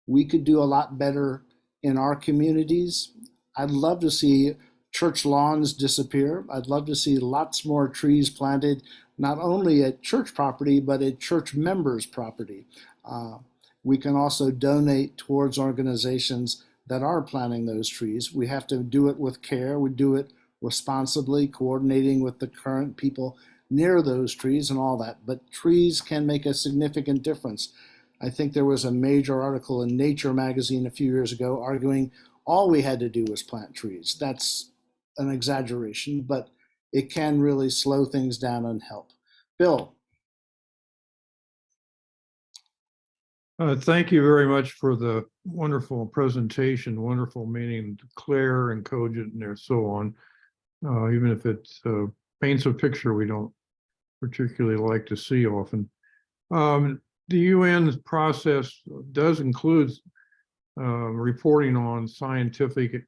We could do a lot better in our communities. I'd love to see church lawns disappear. I'd love to see lots more trees planted, not only at church property, but at church members' property. We can also donate towards organizations that are planting those trees. We have to do it with care. We do it responsibly, coordinating with the current people near those trees and all that. But trees can make a significant difference. I think there was a major article in Nature magazine a few years ago arguing all we had to do was plant trees. That's an exaggeration, but it can really slow things down and help. Bill. Thank you very much for the wonderful presentation, wonderful meaning, clear and cogent and so on. Even if it paints a picture we don't particularly like to see often. The UN process does include reporting on scientific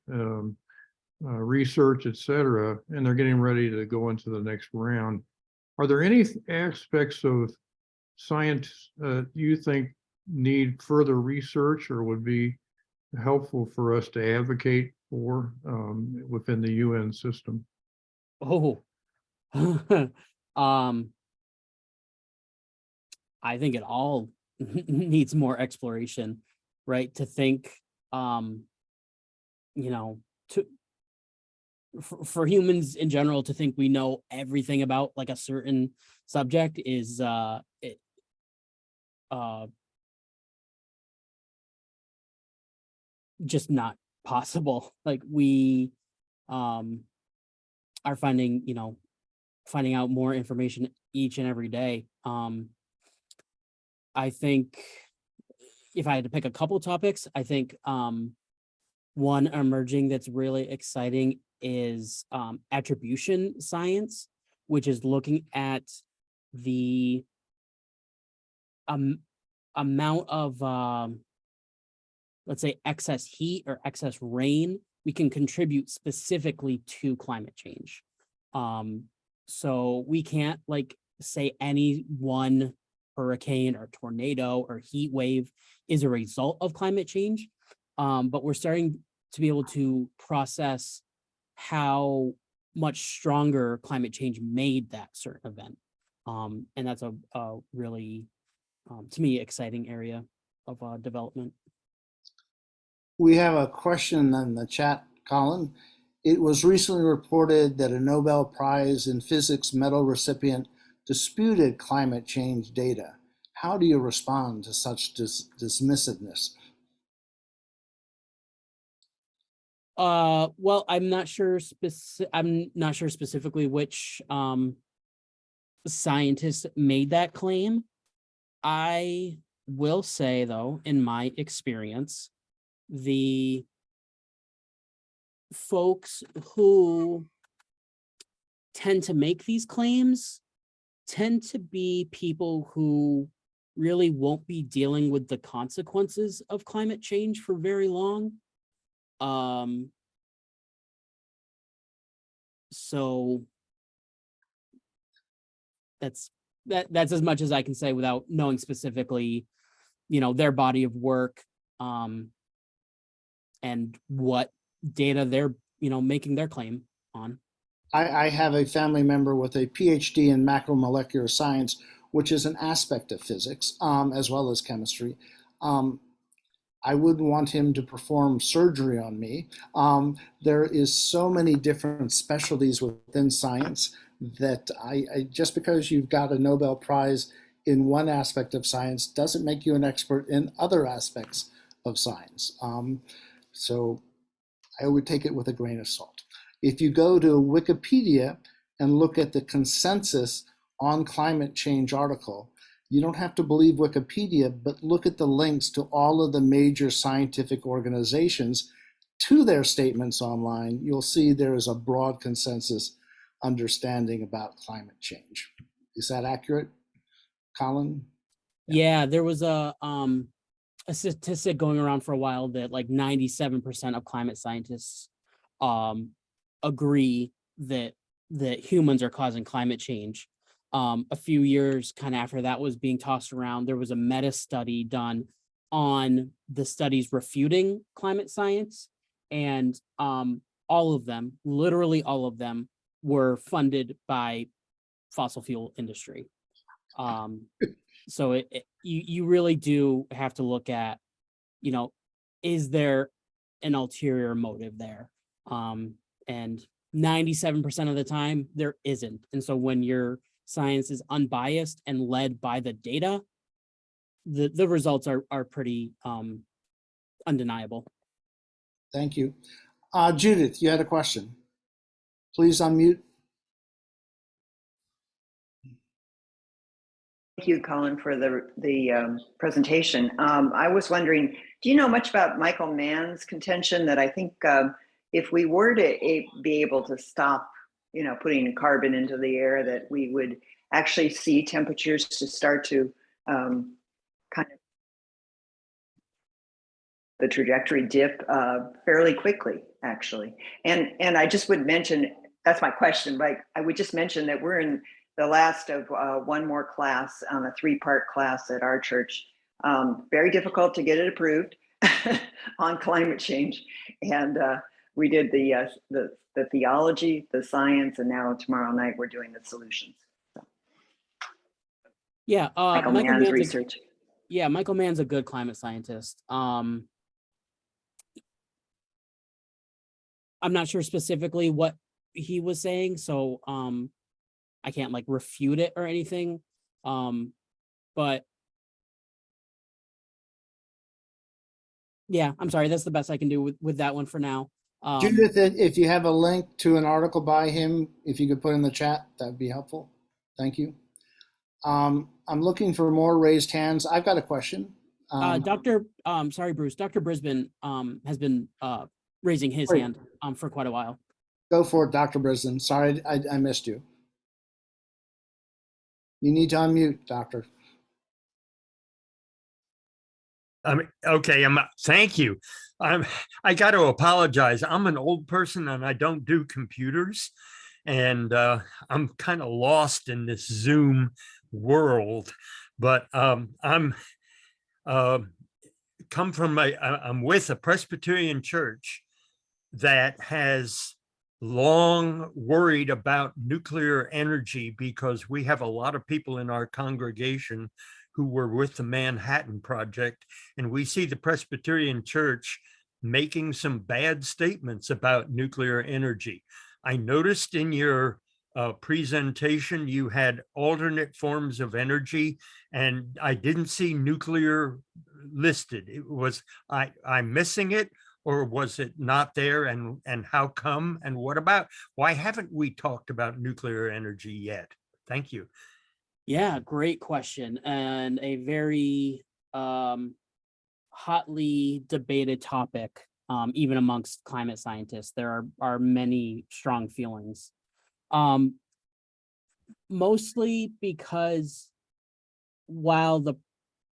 research, et cetera, and they're getting ready to go into the next round. Are there any aspects of science you think need further research or would be helpful for us to advocate for within the UN system? Oh, I think it all needs more exploration, right? To think, you know, for humans in general to think we know everything about like a certain subject is just not possible. Like we are finding, you know, finding out more information each and every day. I think if I had to pick a couple topics, I think one emerging that's really exciting is attribution science, which is looking at the amount of let's say excess heat or excess rain we can contribute specifically to climate change. So we can't like say any one hurricane or tornado or heat wave is a result of climate change. But we're starting to be able to process how much stronger climate change made that certain event. And that's a really, to me, exciting area of development. We have a question in the chat, Colin. It was recently reported that a Nobel Prize in Physics medal recipient disputed climate change data. How do you respond to such dismissiveness? Well, I'm not sure specifically which scientist made that claim. I will say though, in my experience, the folks who tend to make these claims tend to be people who really won't be dealing with the consequences of climate change for very long. So that's as much as I can say without knowing specifically, you know, their body of work, and what data they're, you know, making their claim on. I have a family member with a PhD in macromolecular science, which is an aspect of physics, as well as chemistry. I wouldn't want him to perform surgery on me. There is so many different specialties within science that I just because you've got a Nobel Prize in one aspect of science doesn't make you an expert in other aspects of science. So I would take it with a grain of salt. If you go to Wikipedia and look at the consensus on climate change article, you don't have to believe Wikipedia, but look at the links to all of the major scientific organizations to their statements online. You'll see there is a broad consensus understanding about climate change. Is that accurate, Colin? Yeah, there was a statistic going around for a while that like 97% of climate scientists agree that humans are causing climate change. A few years kind of after that was being tossed around, there was a meta study done on the studies refuting climate science, and all of them, literally all of them, were funded by fossil fuel industry. So you really do have to look at, you know, is there an ulterior motive there? And 97% of the time there isn't. And so when your science is unbiased and led by the data, the results are pretty undeniable. Thank you. Judith, you had a question. Please unmute. Thank you, Colin, for the presentation. I was wondering, do you know much about Michael Mann's contention that I think if we were to be able to stop, putting carbon into the air, that we would actually see temperatures to start to kind of the trajectory dip fairly quickly, actually. And I just would mention, that's my question, but I would just mention that we're in the last of one more class on a 3-part class at our church. Very difficult to get it approved on climate change. And we did the theology, the science, and now tomorrow night we're doing the solutions. So, Yeah, Michael Mann's research. Michael Mann's a good climate scientist. I'm not sure specifically what he was saying, so I can't like refute it or anything. But yeah, I'm sorry, that's the best I can do with that one for now. Judith, if you have a link to an article by him, if you could put in the chat, that'd be helpful. Thank you. I'm looking for more raised hands. I've got a question. Sorry, Bruce, Dr. Brisbane has been raising his hand for quite a while. Go for it, Dr. Brisbane. Sorry, I missed you. You need to unmute, doctor. Okay. Thank you. I got to apologize. I'm an old person and I don't do computers, and I'm kind of lost in this Zoom world. But I'm with a Presbyterian church that has long worried about nuclear energy, because we have a lot of people in our congregation who were with the Manhattan Project, and we see the Presbyterian Church making some bad statements about nuclear energy. I noticed in your presentation you had alternate forms of energy, and I didn't see nuclear listed. I'm missing it, or was it not there, and how come, and why haven't we talked about nuclear energy yet? Thank you. Yeah, great question, and a very hotly debated topic, even amongst climate scientists. There are many strong feelings, mostly because while the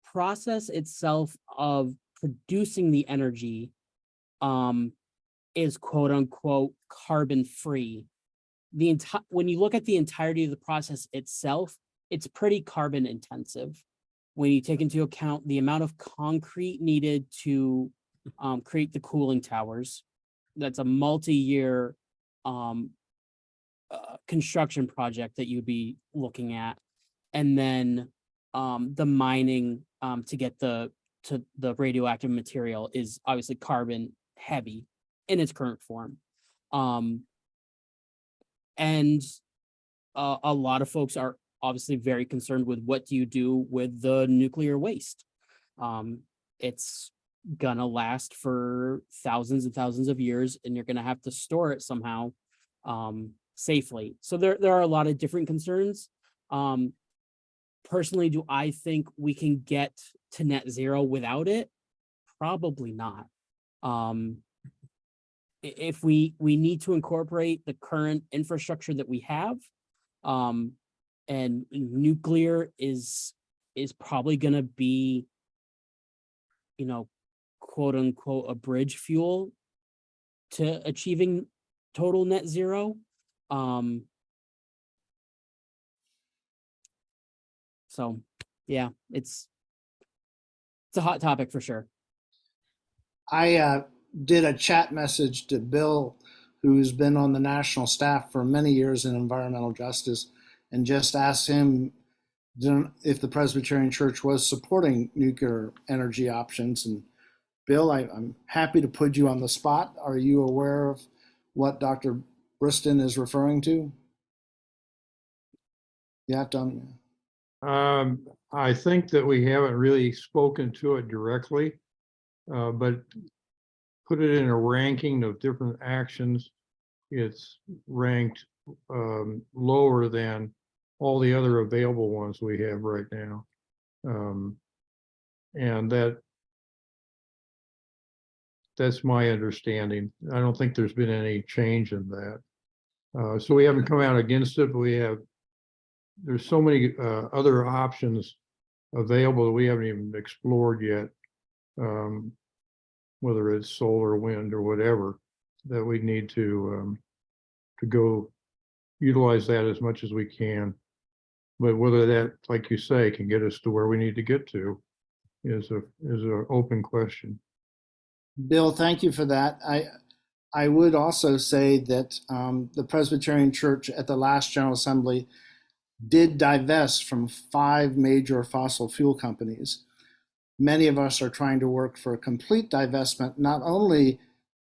process itself of producing the energy is quote unquote carbon free, when you look at the entirety of the process itself, it's pretty carbon intensive when you take into account the amount of concrete needed to create the cooling towers. That's a multi-year construction project that you'd be looking at, and then the mining to get the radioactive material is obviously carbon heavy in its current form. And a lot of folks are obviously very concerned with what do you do with the nuclear waste. It's gonna last for thousands and thousands of years, and you're gonna have to store it somehow safely. So there are a lot of different concerns. Personally, do I think we can get to net zero without it? Probably not. If we need to incorporate the current infrastructure that we have, and nuclear is probably going to be, quote unquote, a bridge fuel to achieving total net zero. So yeah, it's a hot topic for sure. I did a chat message to Bill, who's been on the national staff for many years in environmental justice, and just asked him if the Presbyterian Church was supporting nuclear energy options. And Bill, I'm happy to put you on the spot. Are you aware of what Dr. Brisbane is referring to? Yeah, I think that we haven't really spoken to it directly, but put it in a ranking of different actions, it's ranked lower than all the other available ones we have right now. And that's my understanding. I don't think there's been any change in that. So we haven't come out against it, but there's so many other options available that we haven't even explored yet. Whether it's solar, wind, or whatever, that we need to go utilize that as much as we can. But whether that, like you say, can get us to where we need to get to is a open question. Bill, thank you for that. I would also say that the Presbyterian Church at the last General Assembly did divest from 5 major fossil fuel companies. Many of us are trying to work for a complete divestment, not only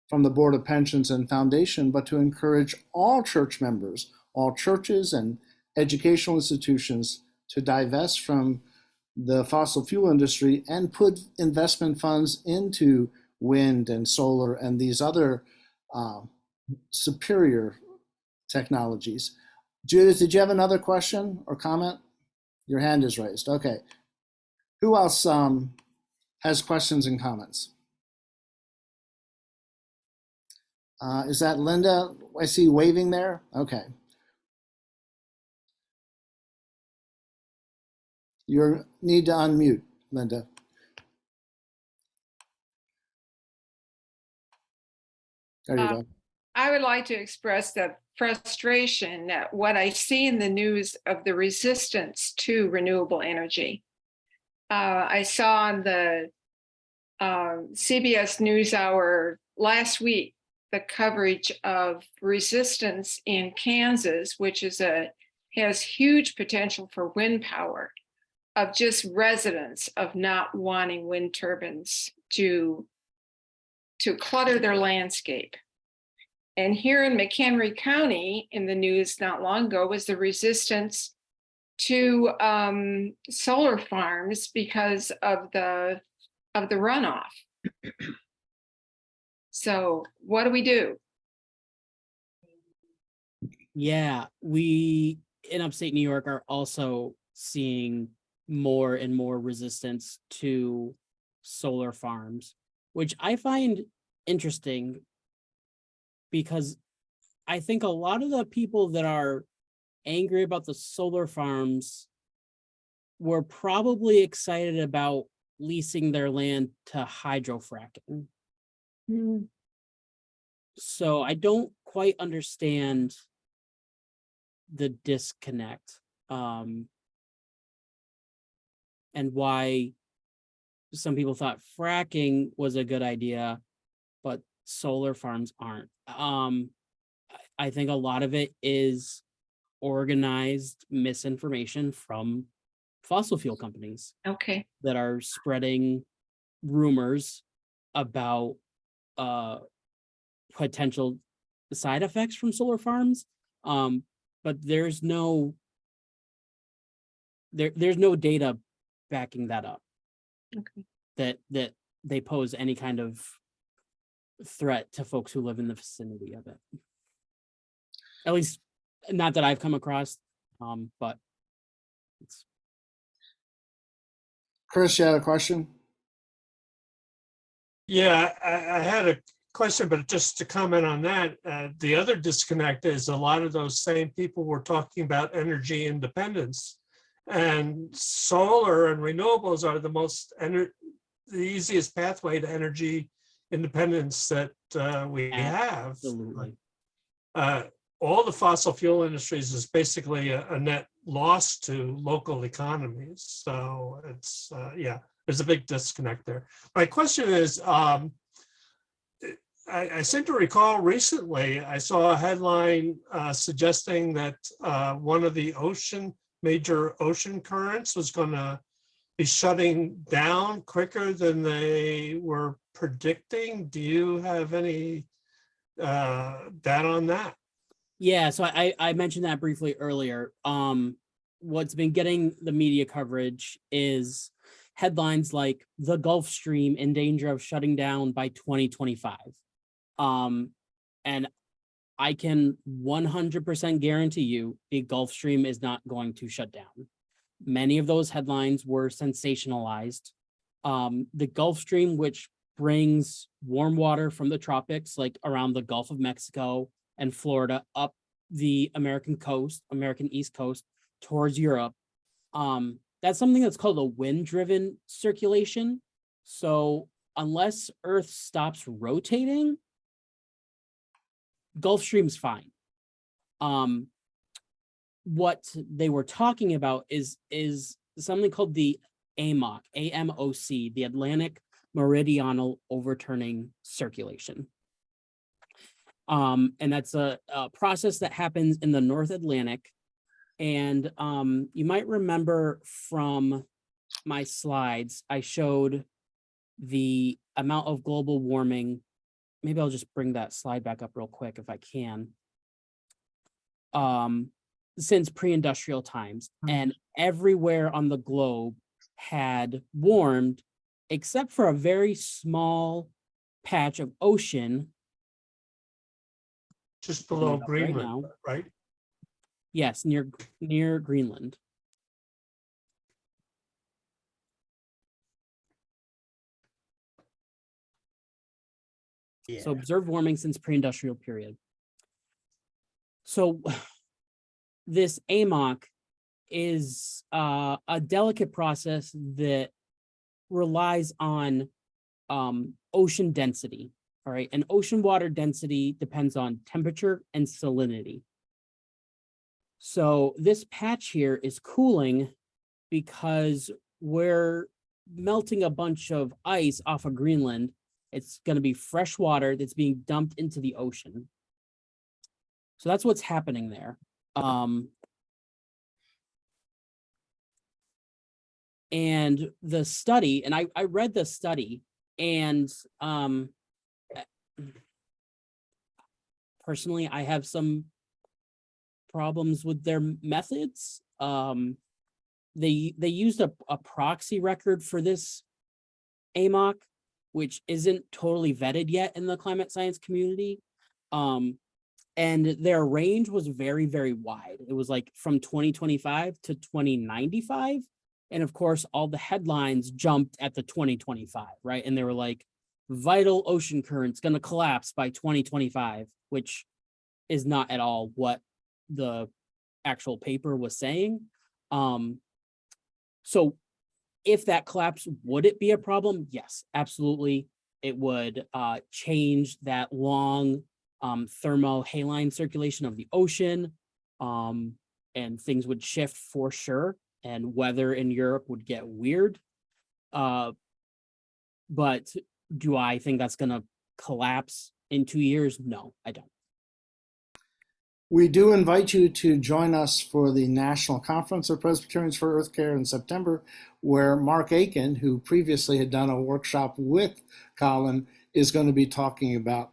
from the Board of Pensions and Foundation, but to encourage all church members, all churches and educational institutions to divest from the fossil fuel industry and put investment funds into wind and solar and these other superior technologies. Judith, did you have another question or comment? Your hand is raised. Okay. Who else has questions and comments? Is that Linda? I see waving there. Okay. You need to unmute, Linda. There you go. I would like to express the frustration at what I see in the news of the resistance to renewable energy. I saw on the CBS NewsHour last week the coverage of resistance in Kansas, which has huge potential for wind power, of just residents of not wanting wind turbines to clutter their landscape. And here in McHenry County, in the news not long ago, was the resistance to solar farms because of the runoff. So what do we do? Yeah, we in upstate New York are also seeing more and more resistance to solar farms, which I find interesting because I think a lot of the people that are angry about the solar farms were probably excited about leasing their land to hydrofracking. So I don't quite understand the disconnect and why some people thought fracking was a good idea, but solar farms aren't. I think a lot of it is organized misinformation from fossil fuel companies. Okay. That are spreading rumors about potential side effects from solar farms. But there's no data backing that up. Okay. That they pose any kind of threat to folks who live in the vicinity of it. At least not that I've come across, but it's. Chris, you had a question? Yeah, I had a question, but just to comment on that, the other disconnect is a lot of those same people were talking about energy independence, and solar and renewables are the easiest pathway to energy independence that we have. Absolutely. All the fossil fuel industries is basically a net loss to local economies. So it's, yeah, there's a big disconnect there. My question is, I seem to recall recently, I saw a headline suggesting that one of the major ocean currents was going to be shutting down quicker than they were predicting. Do you have any data on that? Yeah, so I mentioned that briefly earlier. What's been getting the media coverage is headlines like the Gulf Stream in danger of shutting down by 2025. And I can 100% guarantee you the Gulf Stream is not going to shut down. Many of those headlines were sensationalized. The Gulf Stream, which brings warm water from the tropics, like around the Gulf of Mexico and Florida, up the American coast, American East Coast towards Europe. That's something that's called a wind-driven circulation. So unless Earth stops rotating, Gulf Stream's fine. What they were talking about is something called the AMOC, AMOC, the Atlantic Meridional Overturning Circulation. And that's a process that happens in the North Atlantic. And you might remember from my slides, I showed the amount of global warming. Maybe I'll just bring that slide back up real quick if I can. Since pre-industrial times, and everywhere on the globe had warmed except for a very small patch of ocean. Just below Right Greenland, now. right? Yes, near Greenland. So observed warming since pre-industrial period. So this AMOC is a delicate process that relies on ocean density. All right, and ocean water density depends on temperature and salinity. So this patch here is cooling because we're melting a bunch of ice off of Greenland. It's going to be fresh water that's being dumped into the ocean. So that's what's happening there. And the study, and I read the study, and personally, I have some problems with their methods. They used a proxy record for this AMOC, which isn't totally vetted yet in the climate science community. And their range was very, very wide. It was like from 2025 to 2095. And of course, all the headlines jumped at the 2025, right? And they were like, vital ocean currents going to collapse by 2025, which is not at all what the actual paper was saying. So if that collapse, would it be a problem? Yes, absolutely. It would change that long thermohaline circulation of the ocean, and things would shift for sure, and weather in Europe would get weird. But do I think that's going to collapse in 2 years? No, I don't. We do invite you to join us for the National Conference of Presbyterians for Earth Care in September, where Mark Aiken, who previously had done a workshop with Colin, is going to be talking about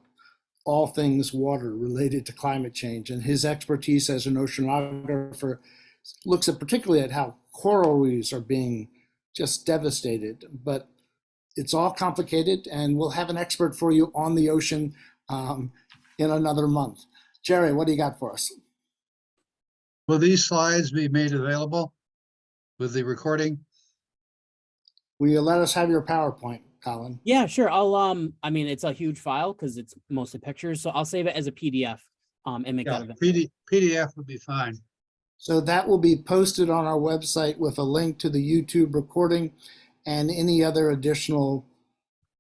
all things water related to climate change. And his expertise as an oceanographer looks at particularly at how coral reefs are being just devastated. But it's all complicated, and we'll have an expert for you on the ocean in another month. Jerry, what do you got for us? Will these slides be made available with the recording? Will you let us have your PowerPoint, Colin? Yeah, sure. I'll I mean, it's a huge file because it's mostly pictures, so I'll save it as a PDF and make that Yeah, available. PDF would be fine. So that will be posted on our website with a link to the YouTube recording and any other additional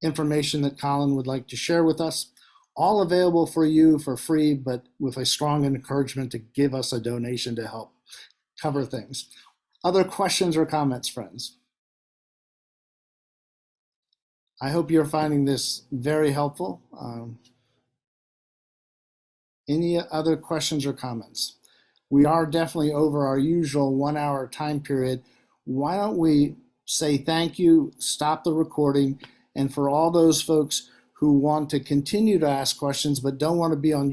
information that Colin would like to share with us. All available for you for free, but with a strong encouragement to give us a donation to help cover things. Other questions or comments, friends? I hope you're finding this very helpful. Any other questions or comments? We are definitely over our usual 1 hour time period. Why don't we say thank you, stop the recording, and for all those folks who want to continue to ask questions but don't want to be on